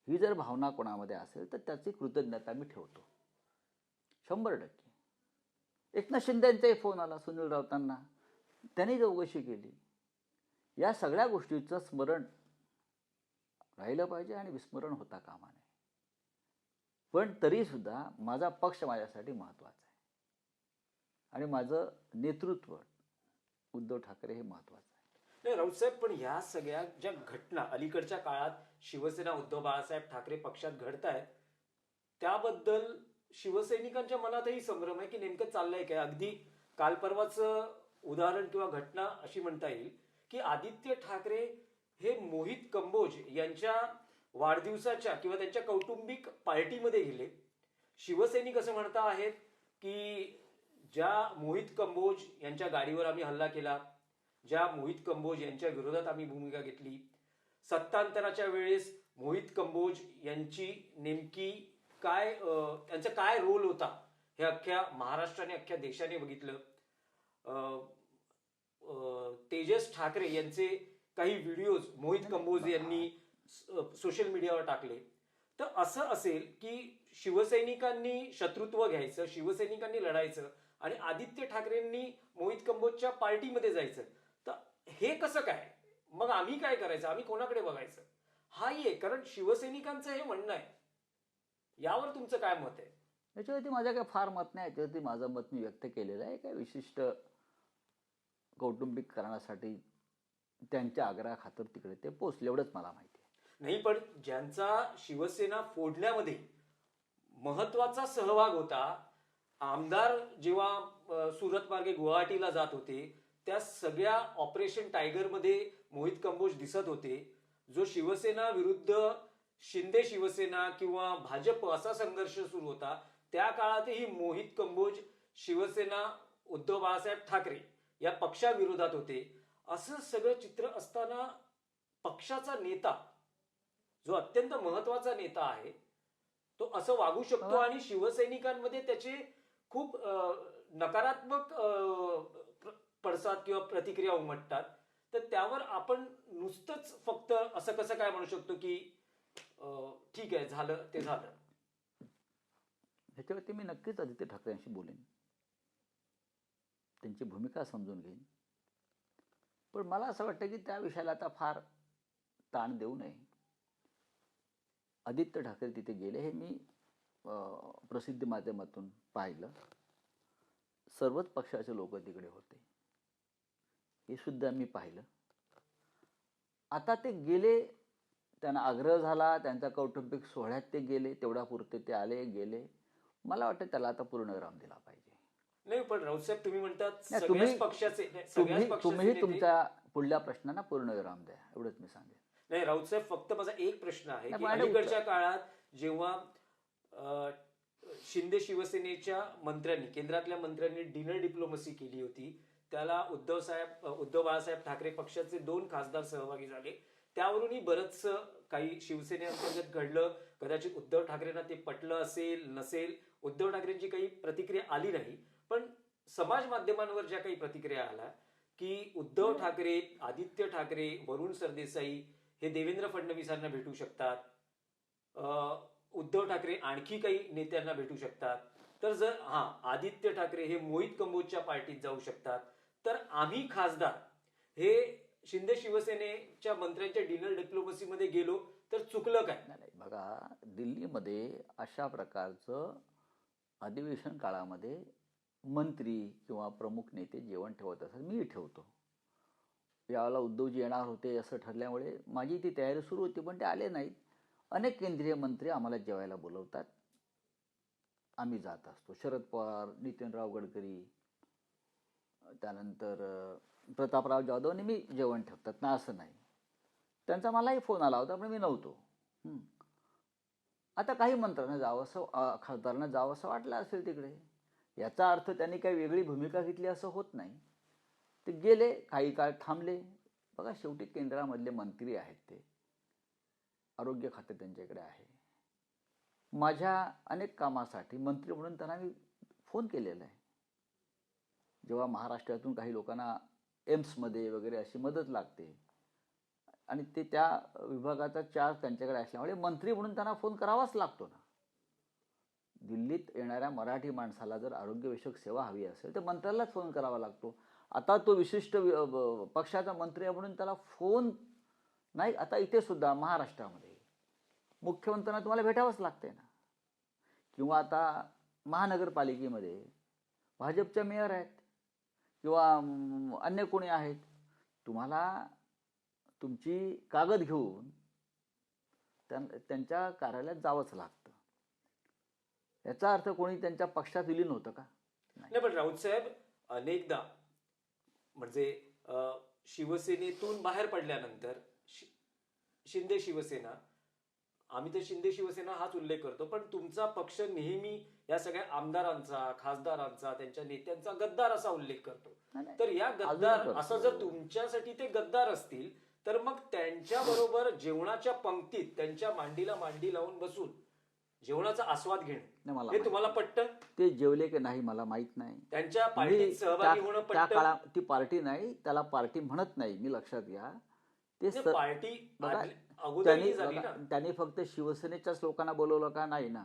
ही जर भावना कोणामध्ये असेल तर त्याची कृतज्ञता मी ठेवतो 100%. एकनाथ शिंदेंचाही फोन आला, सुनील राऊतांना, त्यांनी चौकशी केली. या सगळ्या गोष्टीचं स्मरण राहिलं पाहिजे आणि विस्मरण होता कामा नये. पण तरीसुद्धा माझा पक्ष माझ्यासाठी महत्त्वाचा आहे आणि माझं नेतृत्व उद्धव ठाकरे हे महत्त्वाचं आहे. नाही राऊतसाहेब, पण ह्या सगळ्या ज्या घटना अलीकडच्या काळात शिवसेना उद्धव बाळासाहेब ठाकरे पक्षात घडतायत, त्याबद्दल शिवसैनिकांच्या मनातही संभ्रम आहे की नेमकं चाललंय काय. अगदी काल परवाचं उदाहरण किंवा घटना अशी म्हणता येईल की आदित्य ठाकरे हे मोहित कंबोज यांच्या वाढदिवसाच्या किंवा त्यांच्या कौटुंबिक पार्टीमध्ये गेले. शिवसैनिक असं म्हणता आहेत की ज्या मोहित कंबोज यांच्या गाडीवर आम्ही हल्ला केला, ज्या मोहित कंबोज यांच्या विरोधात आम्ही भूमिका घेतली, सत्तांतराच्या वेळेस मोहित कंबोज यांची नेमकी काय त्यांचा काय रोल होता हे अख्ख्या महाराष्ट्राने अख्ख्या देशाने बघितलं. अं, तेजस ठाकरे यांचे काही व्हिडिओज मोहित कंबोज यांनी सोशल मीडियावर टाकले. तर असं असेल की शिवसैनिकांनी शत्रुत्व घ्यायचं, शिवसैनिकांनी लढायचं आणि आदित्य ठाकरेंनी मोहित कंबोजच्या पार्टीमध्ये जायचं, तर हे कसं काय? मग आम्ही काय करायचं? आम्ही कोणाकडे बघायचं? हाही आहे, कारण शिवसैनिकांचं हे म्हणणं आहे. यावर तुमचं काय मत आहे? याच्यावरती माझं काय फार मत नाही. याच्यावरती माझं मत मी व्यक्त केलेलं आहे. काय विशिष्ट कौटुंबिक कारणासाठी त्यांच्या आग्रहाखातर तिकडे ते पोचले, एवढंच मला माहिती आहे. नाही, पण ज्यांचा शिवसेना फोडण्यामध्ये महत्वाचा सहभाग होता, आमदार जेव्हा सुरत मार्गे गुवाहाटीला जात होते, त्या सगळ्या ऑपरेशन टायगर मध्ये मोहित कंबोज दिसत होते. जो शिवसेना विरुद्ध शिंदे शिवसेना किंवा भाजप असा संघर्ष सुरू होता, त्या काळातही मोहित कंबोज शिवसेना उद्धव बाळासाहेब ठाकरे या पक्षाविरोधात होते. असं सगळं चित्र असताना पक्षाचा नेता, जो अत्यंत महत्वाचा नेता आहे, तो असं वागू शकतो आणि शिवसैनिकांमध्ये त्याचे खूप नकारात्मक पडसाद किंवा प्रतिक्रिया उमटतात. तर त्यावर आपण नुसतंच फक्त असं कसं काय म्हणू शकतो की ठीक आहे, झालं ते झालं? ह्याच्यावरती मी नक्कीच आदित्य ठाकरेंशी बोलेन, त्यांची भूमिका समजून घेईन. पण मला असं वाटतं की त्या विषयाला आता फार ताण देऊ नये. आदित्य ठाकरे तिथे गेले हे मी प्रसिद्धी माध्यमातून पाहिलं. सर्वच पक्षाचे लोक तिकडे होते, हे सुद्धा मी पाहिलं. आता ते गेले, त्यांना आग्रह झाला, त्यांचा कौटुंबिक सोहळ्यात ते गेले, तेवढ्यापुरते ते आले गेले. मला वाटतं त्याला आता पूर्ण विराम दिला पाहिजे. नाही, पण राऊतसाहेब तुम्ही म्हणतात नाही, सगळ्याच पक्षाचे तुम्ही नेते- तुमच्या पुढल्या प्रश्नांना पूर्ण विराम द्या, एवढंच मी सांगेन. नाही राऊतसाहेब, फक्त माझा एक प्रश्न आहे नाही, की माझं अलीकडच्या काळात जेव्हा शिंदे शिवसेनेच्या मंत्र्यांनी, केंद्रातल्या मंत्र्यांनी डिनर डिप्लोमसी केली होती, त्याला उद्धव बाळासाहेब ठाकरे पक्षाचे 2 खासदार सहभागी झाले. त्यावरूनही बरंच काही शिवसेनेअंतर्गत घडलं. कदाचित उद्धव ठाकरेंना ते पटलं असेल नसेल, उद्धव ठाकरेंची काही प्रतिक्रिया आली नाही. पण समाज माध्यमांवर ज्या काही प्रतिक्रिया आल्या की उद्धव ठाकरे, आदित्य ठाकरे, वरुण सरदेसाई हे देवेंद्र फडणवीसांना भेटू शकतात, उद्धव ठाकरे आणखी काही नेत्यांना भेटू शकतात, तर जर आदित्य ठाकरे हे मोहित कंबोजच्या पार्टीत जाऊ शकतात, तर आम्ही खासदार हे शिंदे शिवसेनेच्या मंत्र्यांच्या डिनर डिप्लोमसीमध्ये गेलो तर चुकलं काय? नाही बघा, दिल्लीमध्ये अशा प्रकारचं अधिवेशन काळामध्ये मंत्री किंवा प्रमुख नेते जेवण ठेवत असतात. मी ठेवतो. यावेळेला उद्धवजी येणार होते असं ठरल्यामुळे माझी ती तयारी सुरू होती, पण ते आले नाहीत. अनेक केंद्रीय मंत्री आम्हाला जेवायला बोलवतात, आम्ही जात असतो. शरद पवार, नितीनराव गडकरी, त्यानंतर प्रतापराव जाधव नेहमी जेवण ठेवतात ना, असं नाही. त्यांचा मलाही फोन आला होता, पण मी नव्हतो. आता काही मंत्र्यांना जावंसं, खासदारांना जावंसं वाटलं असेल तिकडे, याचा अर्थ त्यांनी काही वेगळी भूमिका घेतली असं होत नाही. ते गेले, काही काळ थांबले. बघा, शेवटी केंद्रामधले मंत्री आहेत, ते आरोग्य खाते त्यांच्याकडे आहे. माझ्या अनेक कामासाठी मंत्री म्हणून त्यांना मी फोन केलेला आहे. जेव्हा महाराष्ट्रातून काही लोकांना एम्समध्ये वगैरे अशी मदत लागते आणि ते त्या विभागाचा चार्ज त्यांच्याकडे असल्यामुळे मंत्री म्हणून त्यांना फोन करावाच लागतो ना. दिल्लीत येणाऱ्या मराठी माणसाला जर आरोग्यविषयक सेवा हवी असेल तर मंत्र्यालाच फोन करावा लागतो. आता तो विशिष्ट पक्षाचा मंत्री आहे म्हणून त्याला फोन नाही. आता इथे सुद्धा महाराष्ट्रामध्ये मुख्यमंत्र्यांना तुम्हाला भेटावंच लागतंय ना. किंवा आता महानगरपालिकेमध्ये भाजपच्या मेयर आहेत किंवा अन्य कोणी आहेत, तुम्हाला तुमची कागद घेऊन त्यांच्या कार्यालयात जावंच लागतं. याचा अर्थ कोणी त्यांच्या पक्षात विलीन होतं का? नाही, पण राऊतसाहेब अनेकदा म्हणजे शिवसेनेतून बाहेर पडल्यानंतर शिंदे शिवसेना, आम्ही तर शिंदे शिवसेना हाच उल्लेख करतो, पण तुमचा पक्ष नेहमी या सगळ्या आमदारांचा, खासदारांचा, त्यांच्या नेत्यांचा गद्दार असा उल्लेख करतो. तर या गद्दार असं जर तुमच्यासाठी ते गद्दार असतील, तर मग त्यांच्या बरोबर जेवणाच्या पंक्तीत त्यांच्या मांडीला मांडी लावून बसून जेवणाचा आस्वाद घेणं नाही, मला हे माहित तुम्हाला पटतं? ते जेवले की नाही मला माहित नाही. त्यांच्या मी पार्टीत सहभागी होणं त्या पटतं? काळा ती पार्टी नाही, त्याला पार्टी म्हणत नाही मी, लक्षात घ्या. ते म्हणजे पार्टी बघा, अगोदरही झाली ना. त्यांनी फक्त शिवसेनेच्याच लोकांना बोलवलं का? नाही ना.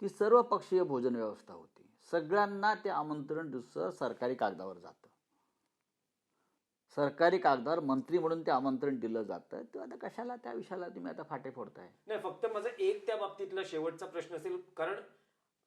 ती सर्व पक्षीय भोजन व्यवस्था होती. सगळ्यांना ते आमंत्रण दुसरं सरकारी कागदावर जातं. सरकारी कागदावर मंत्री म्हणून ते आमंत्रण दिलं जातं. तर आता कशाला त्या विषयाला तुम्ही आता फाटे फोडताय? नाही, फक्त माझा एक त्या बाबतीतला शेवटचा प्रश्न असेल, कारण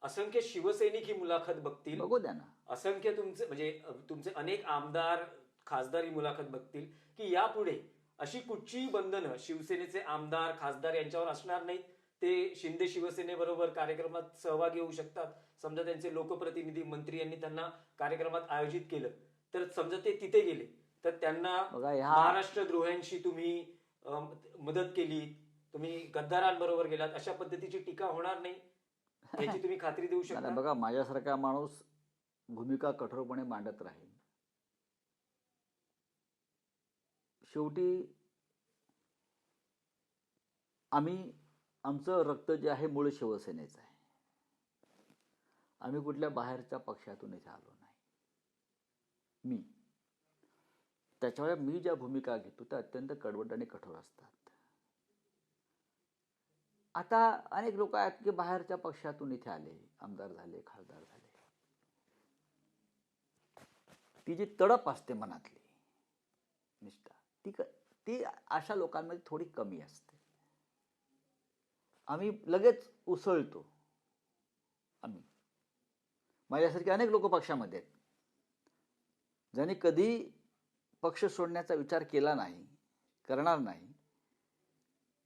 असंख्य शिवसैनिक ही मुलाखत बघतील, बघू द्या ना. असंख्य तुमचे म्हणजे तुमचे अनेक आमदार खासदार ही मुलाखत बघतील की यापुढे अशी कुठचीही बंधनं शिवसेनेचे आमदार खासदार यांच्यावर असणार नाहीत. ते शिंदे शिवसेनेबरोबर कार्यक्रमात सहभागी होऊ शकतात. समजा त्यांचे लोकप्रतिनिधी मंत्री यांनी त्यांना कार्यक्रमात आयोजित केलं, तर समजा ते तिथे गेले तर त्यांना बघा, महाराष्ट्र द्रोह्यांशी तुम्ही मदत केली, तुम्ही गद्दारांबरोबर गेलात, अशा पद्धतीची टीका होणार नाही याची तुम्ही खात्री देऊ शकता? बघा, माझ्यासारखा माणूस भूमिका कठोरपणे मांडत राहील. शेवटी आमचं रक्त जे आहे मूळ शिवसेनेचं आहे. आम्ही कुठल्या बाहेरच्या पक्षातून इथे आलो नाही. त्याच्यामुळे मी ज्या भूमिका घेतो त्या अत्यंत कडवट आणि कठोर असतात. आता अनेक लोक आहेत की बाहेरच्या पक्षातून इथे आले, आमदार झाले, खासदार झाले. ती जी तडप असते मनातली निष्ठा, ती अशा लोकांमध्ये थोडी कमी असते. आम्ही लगेच उसळतो. माझ्यासारखे अनेक लोक पक्षामध्ये आहेत, ज्यांनी कधी पक्ष सोडण्याचा विचार केला नाही, करणार नाही.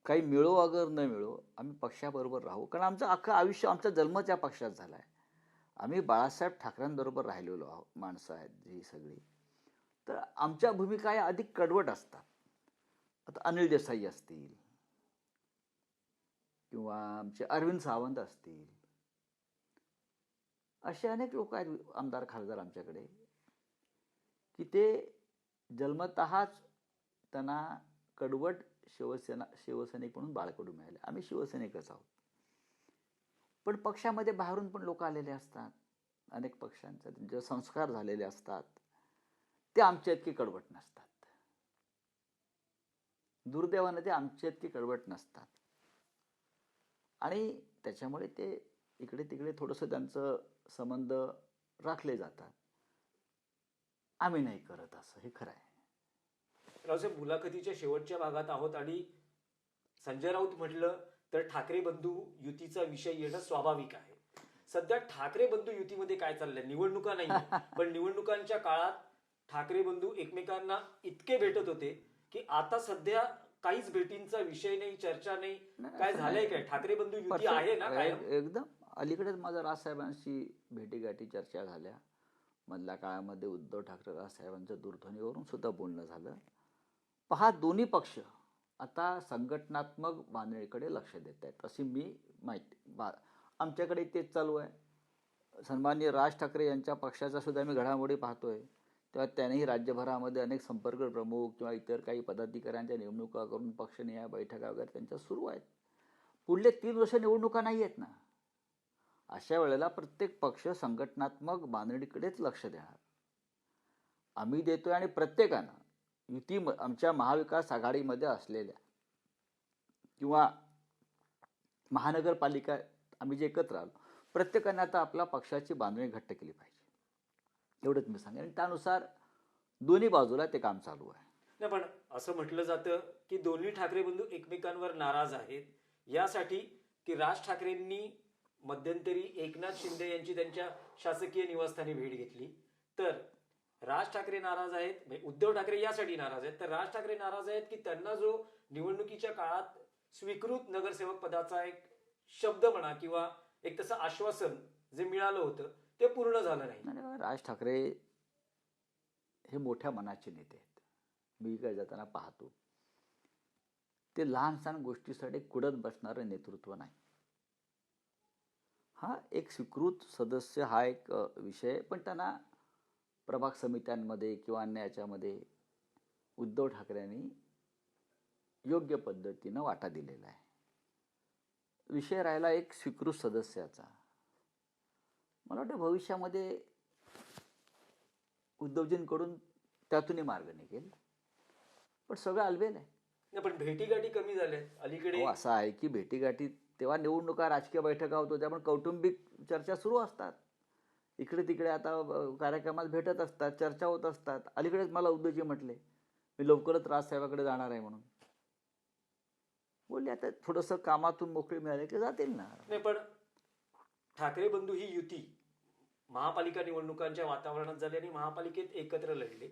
काही मिळो अगर न मिळो आम्ही पक्षाबरोबर राहू, कारण आमचं अख्खं आयुष्य आमचा जन्म त्या पक्षात झाला आहे. आम्ही बाळासाहेब ठाकरेंबरोबर राहिलेलो आहोत, माणसं आहेत ही सगळी. तर आमच्या भूमिका या अधिक कडवट असतात. आता अनिल देसाई असतील किंवा आमचे अरविंद सावंत असतील, असे अनेक लोक आहेत आमदार खासदार आमच्याकडे की ते जन्मतःच त्यांना कडवट शिवसैनिक म्हणून बाळकडू मिळाले. आम्ही शिवसैनिकच आहोत. पण पक्षामध्ये बाहेरून पण लोक आलेले असतात, अनेक पक्षांचे जे संस्कार झालेले असतात, ते आमच्या इतके कडवट नसतात. दुर्दैवाने ते आमच्या इतके कडवट नसतात. आणि त्याच्यामुळे ते इकडे तिकडे थोडंसं त्यांचं संबंध राखले जातात. आम्ही नाही करत असं, हे खरं आहे. रावसाहेब, मुलाखतीच्या शेवटच्या भागात आहोत आणि संजय राऊत म्हटलं तर ठाकरे बंधू युतीचा विषय येणं स्वाभाविक आहे. सध्या ठाकरे बंधू युतीमध्ये काय चाललंय? निवडणुका नाही, पण निवडणुकांच्या काळात ठाकरे बंधू एकमेकांना इतके भेटत होते की आता सध्या काहीच भेटींचा विषय नाही, चर्चा नाही. काय झालंय? काय ठाकरे बंधू युती आहे ना कायम? एकदम अलीकडेच माझ्या राजसाहेबांशी भेटीगाठी चर्चा झाल्या. मधल्या काळामध्ये उद्धव ठाकरे राजसाहेबांच्या दूरध्वनीवरून सुद्धा बोलणं झालं. पहा, दोन्ही पक्ष आता संघटनात्मक बांधणीकडे लक्ष देत आहेत अशी मी माहिती. आमच्याकडे तेच चालू आहे. सन्माननीय राज ठाकरे यांच्या पक्षाचा सुद्धा मी घडामोडी पाहतोय, तेव्हा त्यांनीही राज्यभरामध्ये अनेक संपर्क प्रमुख किंवा इतर काही पदाधिकाऱ्यांच्या निवडणुका करून पक्षनिहाय बैठका वगैरे त्यांच्या सुरू आहेत. पुढले 3 वर्ष निवडणुका नाही आहेत ना. अशा वेळेला प्रत्येक पक्ष संघटनात्मक बांधणीकडेच लक्ष देणार. आम्ही देतोय आणि प्रत्येकानं युती आमच्या महाविकास आघाडीमध्ये असलेल्या किंवा महानगरपालिका आम्ही जे एकत्र आलो, प्रत्येकाने आता आपल्या पक्षाची बांधणी घट्ट केली पाहिजे, एवढंच मी सांगेन. आणि त्यानुसार दोन्ही बाजूला ते काम चालू आहे. नाही, पण असं म्हटलं जातं की दोन्ही ठाकरे बंधू एकमेकांवर नाराज आहेत यासाठी की राज ठाकरेंनी मध्यंतरी एकनाथ शिंदे यांची त्यांच्या शासकीय निवासस्थानी भेट घेतली, तर राज ठाकरे नाराज आहेत, म्हणजे उद्धव ठाकरे यासाठी नाराज आहेत, तर राज ठाकरे नाराज आहेत की त्यांना जो निवडणुकीच्या काळात स्वीकृत नगरसेवक पदाचा एक शब्द म्हणा किंवा एक तसं आश्वासन जे मिळालं होतं ते पूर्ण झालं नाही. राज ठाकरे हे मोठ्या मनाचे नेते आहेत. मी काय जाताना पाहतो, ते लहान सहान गोष्टीसाठी कुडत बसणारं नेतृत्व नाही. हा एक स्वीकृत सदस्य हा एक विषय, पण त्यांना प्रभाग समित्यांमध्ये किंवा अन्य याच्यामध्ये उद्धव ठाकरेंनी योग्य पद्धतीनं वाटा दिलेला आहे. विषय राहिला एक स्वीकृत सदस्याचा. मला वाटतं भविष्यामध्ये उद्धवजींकडून त्यातूनही मार्ग निघेल, पण सगळं अलबेल आहे. नाही, पण भेटीगाठी कमी झाल्यात अलीकडे. अहो, असं आहे की भेटीगाठी तेव्हा निवडणुका राजकीय बैठका होत होत्या, पण कौटुंबिक चर्चा सुरू असतात इकडे तिकडे. आता कार्यक्रमात भेटत असतात, चर्चा होत असतात. अलीकडेच मला उद्धवजी म्हटले मी लवकरच राजसाहेबाकडे जाणार आहे म्हणून. बोलले आता थोडंसं कामातून मोकळे मिळाले की जातील ना. नाही, पण ठाकरे बंधू ही युती महापालिका निवडणुकांच्या वातावरणात झाली आणि महापालिकेत एकत्र लढले.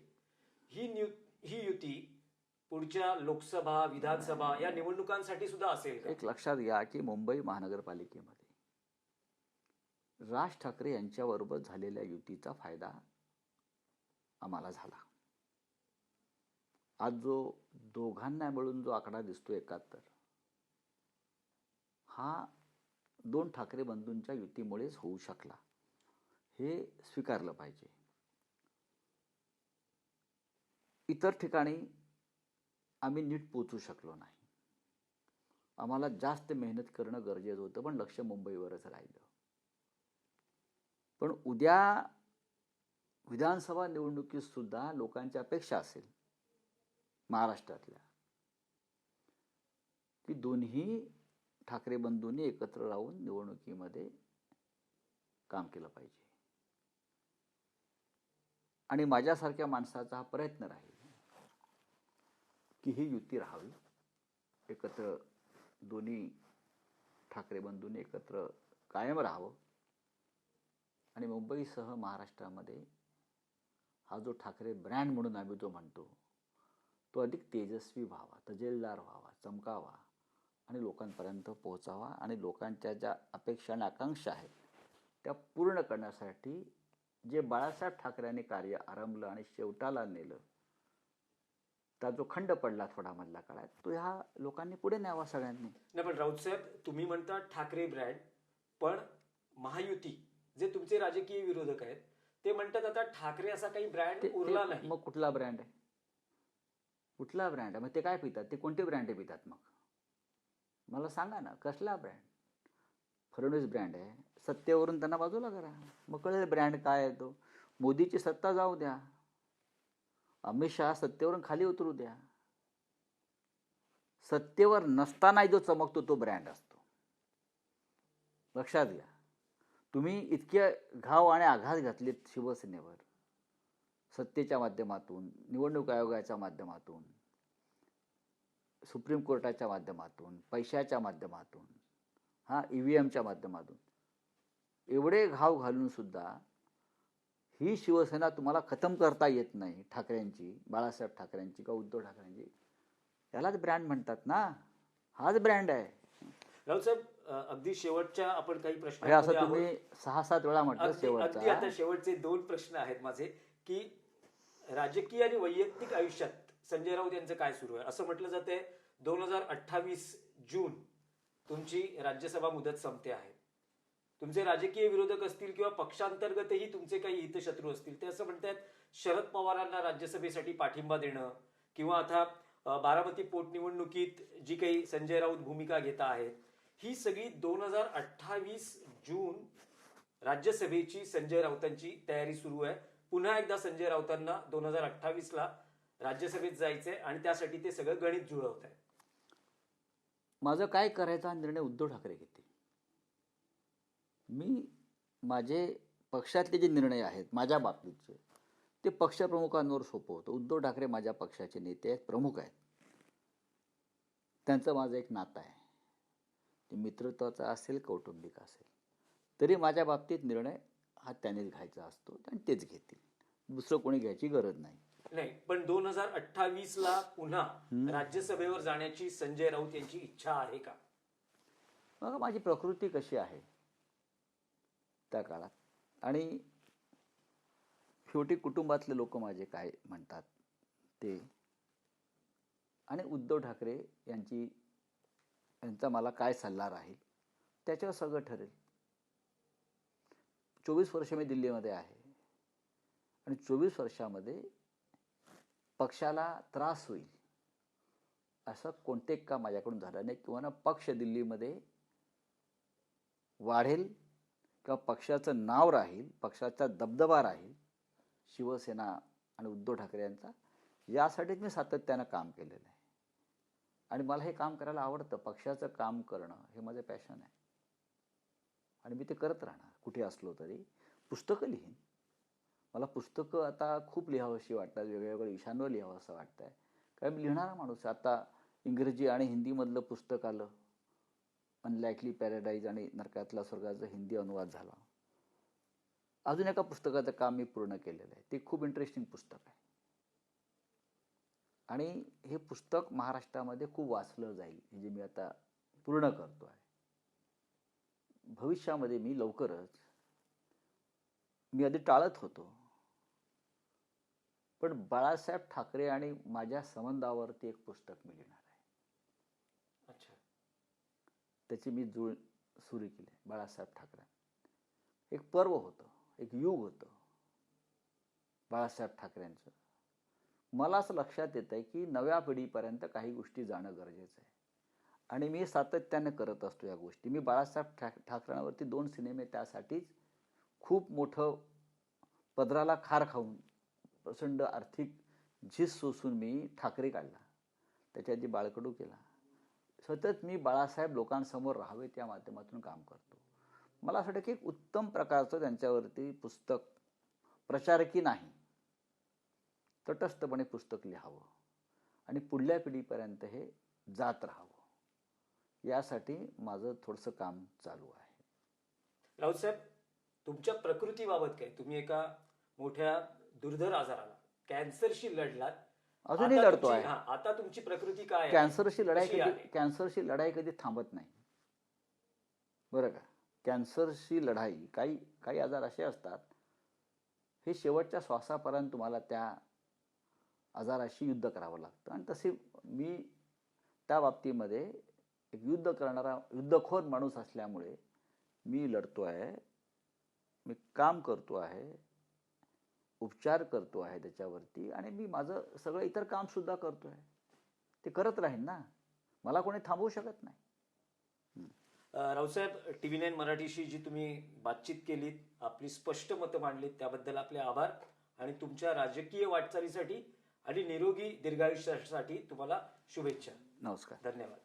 ही युती पुढच्या लोकसभा विधानसभा या निवडणुकांसाठी सुद्धा असेल का? एक लक्षात घ्या की मुंबई महानगरपालिकेमध्ये राज ठाकरे यांच्याबरोबर झालेल्या युतीचा फायदा आम्हाला झाला. आज जो दोघांना मिळून जो आकडा दिसतो 71, हा 2 ठाकरे बंधूंच्या युतीमुळेच होऊ शकला, हे स्वीकारलं पाहिजे. इतर ठिकाणी आम्ही नीट पोचू शकलो नाही. आम्हाला जास्त मेहनत करणं गरजेचं होतं, पण लक्ष मुंबईवरच राहिलं. पण उद्या विधानसभा निवडणुकीत सुद्धा लोकांची अपेक्षा असेल महाराष्ट्रातल्या की दोन्ही ठाकरे बंधूंनी एकत्र राहून निवडणुकीमध्ये काम केलं पाहिजे. आणि माझ्यासारख्या माणसाचा हा प्रयत्न राहील की ही युती राहावी, एकत्र दोन्ही ठाकरे बंधूंनी एकत्र कायम राहावं आणि मुंबईसह महाराष्ट्रामध्ये हा जो ठाकरे ब्रँड म्हणून आम्ही जो म्हणतो तो अधिक तेजस्वी व्हावा, तजेलदार व्हावा, चमकावा आणि लोकांपर्यंत पोहोचावा आणि लोकांच्या ज्या अपेक्षा आणि आकांक्षा आहेत त्या पूर्ण करण्यासाठी जे बाळासाहेब ठाकरेंनी कार्य आरंभलं आणि शेवटाला नेलं, त्या जो खंड पडला थोडा मधल्या काळात, तो ह्या लोकांनी पुढे न्यावा सगळ्यांनी. नाही, पण राऊत साहेब तुम्ही म्हणता ठाकरे ब्रँड, पण महायुती जे तुमचे राजकीय विरोधक आहेत ते म्हणतात आता ठाकरे असा काही ब्रँड उरला नाही. मग कुठला ब्रँड आहे? कुठला ब्रँड आहे? मग ते काय पितात? ते कोणते ब्रँड पितात? मग मला सांगा ना, कसला ब्रँड? फडणवीस ब्रँड आहे, सत्तेवरून त्यांना बाजूला करा, मग कळेल ब्रँड काय आहे तो. मोदीची सत्ता जाऊ द्या, अमित शहा सत्तेवरून खाली उतरू द्या, सत्तेवर नसताना जो चमकतो तो ब्रँड असतो. लक्षात घ्या. तुम्ही इतके घाव आणि आघात घातलेत शिवसेनेवर सत्तेच्या माध्यमातून, निवडणूक आयोगाच्या माध्यमातून, सुप्रीम कोर्टाच्या माध्यमातून, पैशाच्या माध्यमातून, EVMच्या माध्यमातून, एवढे घाव घालून सुद्धा ही शिवसेना तुम्हाला खतम करता येत नाही. ठाकरेंची, बाळासाहेब ठाकरेंची का उद्धव ठाकरेंची, यालाच ब्रँड म्हणतात ना. हाच ब्रँड आहे. राऊत साहेब, अगदी शेवटच्या आपण काही प्रश्न, असं तुम्ही 6-7 वेळा म्हटलं शेवटचा. अगदी आता शेवटचे 2 प्रश्न आहेत माझे की राजकीय आणि वैयक्तिक आयुष्यात संजय राऊत यांचं काय सुरू आहे? असं म्हटलं जाते 2028 जून तुमची राज्यसभा मुदत संपते आहे. तुमचे राजकीय विरोधक असतील किंवा पक्षांतर्गतही तुमचे काही हितशत्रू असतील ते असं म्हणतात शरद पवारांना राज्यसभेसाठी पाठिंबा देणं किंवा आता बारामती पोटनिवडणुकीत जी काही संजय राऊत भूमिका घेत आहेत, ही सगळी 2028 जून राज्यसभेची संजय राऊतांची तयारी सुरू आहे. पुन्हा एकदा संजय राऊतांना 2028 ला राज्यसभेत जायचंय आणि त्यासाठी ते सगळं गणित जुळवत आहे. माझं काय करायचा हा निर्णय उद्धव ठाकरे घेतील. मी माझे पक्षातले जे निर्णय आहेत माझ्या बाबतीतचे ते पक्षप्रमुखांवर सोपवतो. उद्धव ठाकरे माझ्या पक्षाचे नेते आहेत, प्रमुख आहेत. त्यांचं माझं एक नातं आहे, ते मित्रत्वाचं असेल, कौटुंबिक असेल, तरी माझ्या बाबतीत निर्णय हा त्यानेच घ्यायचा असतो आणि तेच घेतील. दुसरं कोणी घ्यायची गरज नाही. नाही, पण 2028 ला पुन्हा राज्यसभेवर जाण्याची संजय राऊत यांची इच्छा आहे का? मग माझी प्रकृती कशी आहे त्या काळात आणि शेवटी कुटुंबातले लोक माझे काय म्हणतात ते, आणि उद्धव ठाकरे यांचा मला काय सल्ला राहील त्याच्यावर सगळं ठरेल. 24 वर्ष मी दिल्लीमध्ये आहे आणि 24 वर्षामध्ये पक्षाला त्रास होईल असं कोणते काम माझ्याकडून झालं नाही किंवा पक्ष दिल्लीमध्ये वाढेल किंवा पक्षाचं नाव राहील, पक्षाचा दबदबा राहील, शिवसेना आणि उद्धव ठाकरे यांचा, यासाठीच मी सातत्यानं काम केलेलं आहे. आणि मला हे काम करायला आवडतं. पक्षाचं काम करणं हे माझं पॅशन आहे आणि मी ते करत राहणार कुठे असलो तरी. पुस्तकं लिहीन. मला पुस्तकं आता खूप लिहावीशी वाटतात, वेगवेगळ्या विषयांवर लिहावं असं वाटतं आहे. कारण मी लिहिणारा माणूस आहे. आता इंग्रजी आणि हिंदीमधलं पुस्तक आलं, अनलाइकली पॅराडाईज आणि नरकातला स्वर्गाचा हिंदी अनुवाद झाला. अजून एका पुस्तकाचं काम मी पूर्ण केलेलं आहे. ते खूप इंटरेस्टिंग पुस्तक आहे आणि हे पुस्तक महाराष्ट्रामध्ये खूप वाचलं जाईल, हे जे मी आता पूर्ण करतो आहे. भविष्यामध्ये मी लवकरच, मी आधी टाळत होतो, पण बाळासाहेब ठाकरे आणि माझ्या संबंधावरती एक पुस्तक मी लिहिणार आहे. अच्छा. त्याची मी जुळ सुरू केली आहे. बाळासाहेब ठाकरे एक पर्व होतं, एक युग होतं बाळासाहेब ठाकरेंचं. मला असं लक्षात येतं आहे की नव्या पिढीपर्यंत काही गोष्टी जाणं गरजेचं आहे आणि मी सातत्याने करत असतो या गोष्टी. मी बाळासाहेब ठाकरेंवरती 2 सिनेमे त्यासाठीच खूप मोठं पदराला खार खाऊन, प्रचंड आर्थिक झीज सोसून मी ठाकरे काढला. त्याच्या आधी बाळकडू केला. सतत मी बाळासाहेब लोकांसमोर राहावेत या माध्यमातून काम करतो. मला असं वाटतं की एक उत्तम प्रकारचं त्यांच्यावरती पुस्तक, प्रचारकी नाही, तटस्थपणे पुस्तक लिहावं आणि पुढल्या पिढीपर्यंत हे जात राहावं, यासाठी माझं थोडंसं काम चालू आहे. राऊत साहेब, तुमच्या प्रकृतीबाबत काय? तुम्ही एका मोठ्या दुर्धर आजाराला, कॅन्सरशी लढलात. अजूनही आता लढतो तुमची- आहे. आता तुमची प्रकृती काय आहे? कॅन्सरशी कशी आहे? कॅन्सरशी लढाई कधी थांबत नाही, बरं का. कॅन्सरशी लढाई, काही आजार असे असतात, हे शेवटच्या श्वासापर्यंत तुम्हाला त्या आजाराशी युद्ध करावं लागतं. आणि तसे मी त्या बाबतीमध्ये एक युद्ध करणारा, युद्धखोर माणूस असल्यामुळे मी लढतो आहे, मी काम करतो आहे, उपचार करतो आहे त्याच्यावरती आणि मी माझं सगळं इतर काम सुद्धा करतो आहे. ते करत राहीन ना, मला कोणी थांबवू शकत नाही. रावसाहेब, TV9 मराठीशी जी तुम्ही बातचीत केलीत, आपली स्पष्ट मतं मांडलीत, त्याबद्दल आपले आभार आणि तुमच्या राजकीय वाटचालीसाठी आणि निरोगी दीर्घायुष्यासाठी तुम्हाला शुभेच्छा. नमस्कार. धन्यवाद.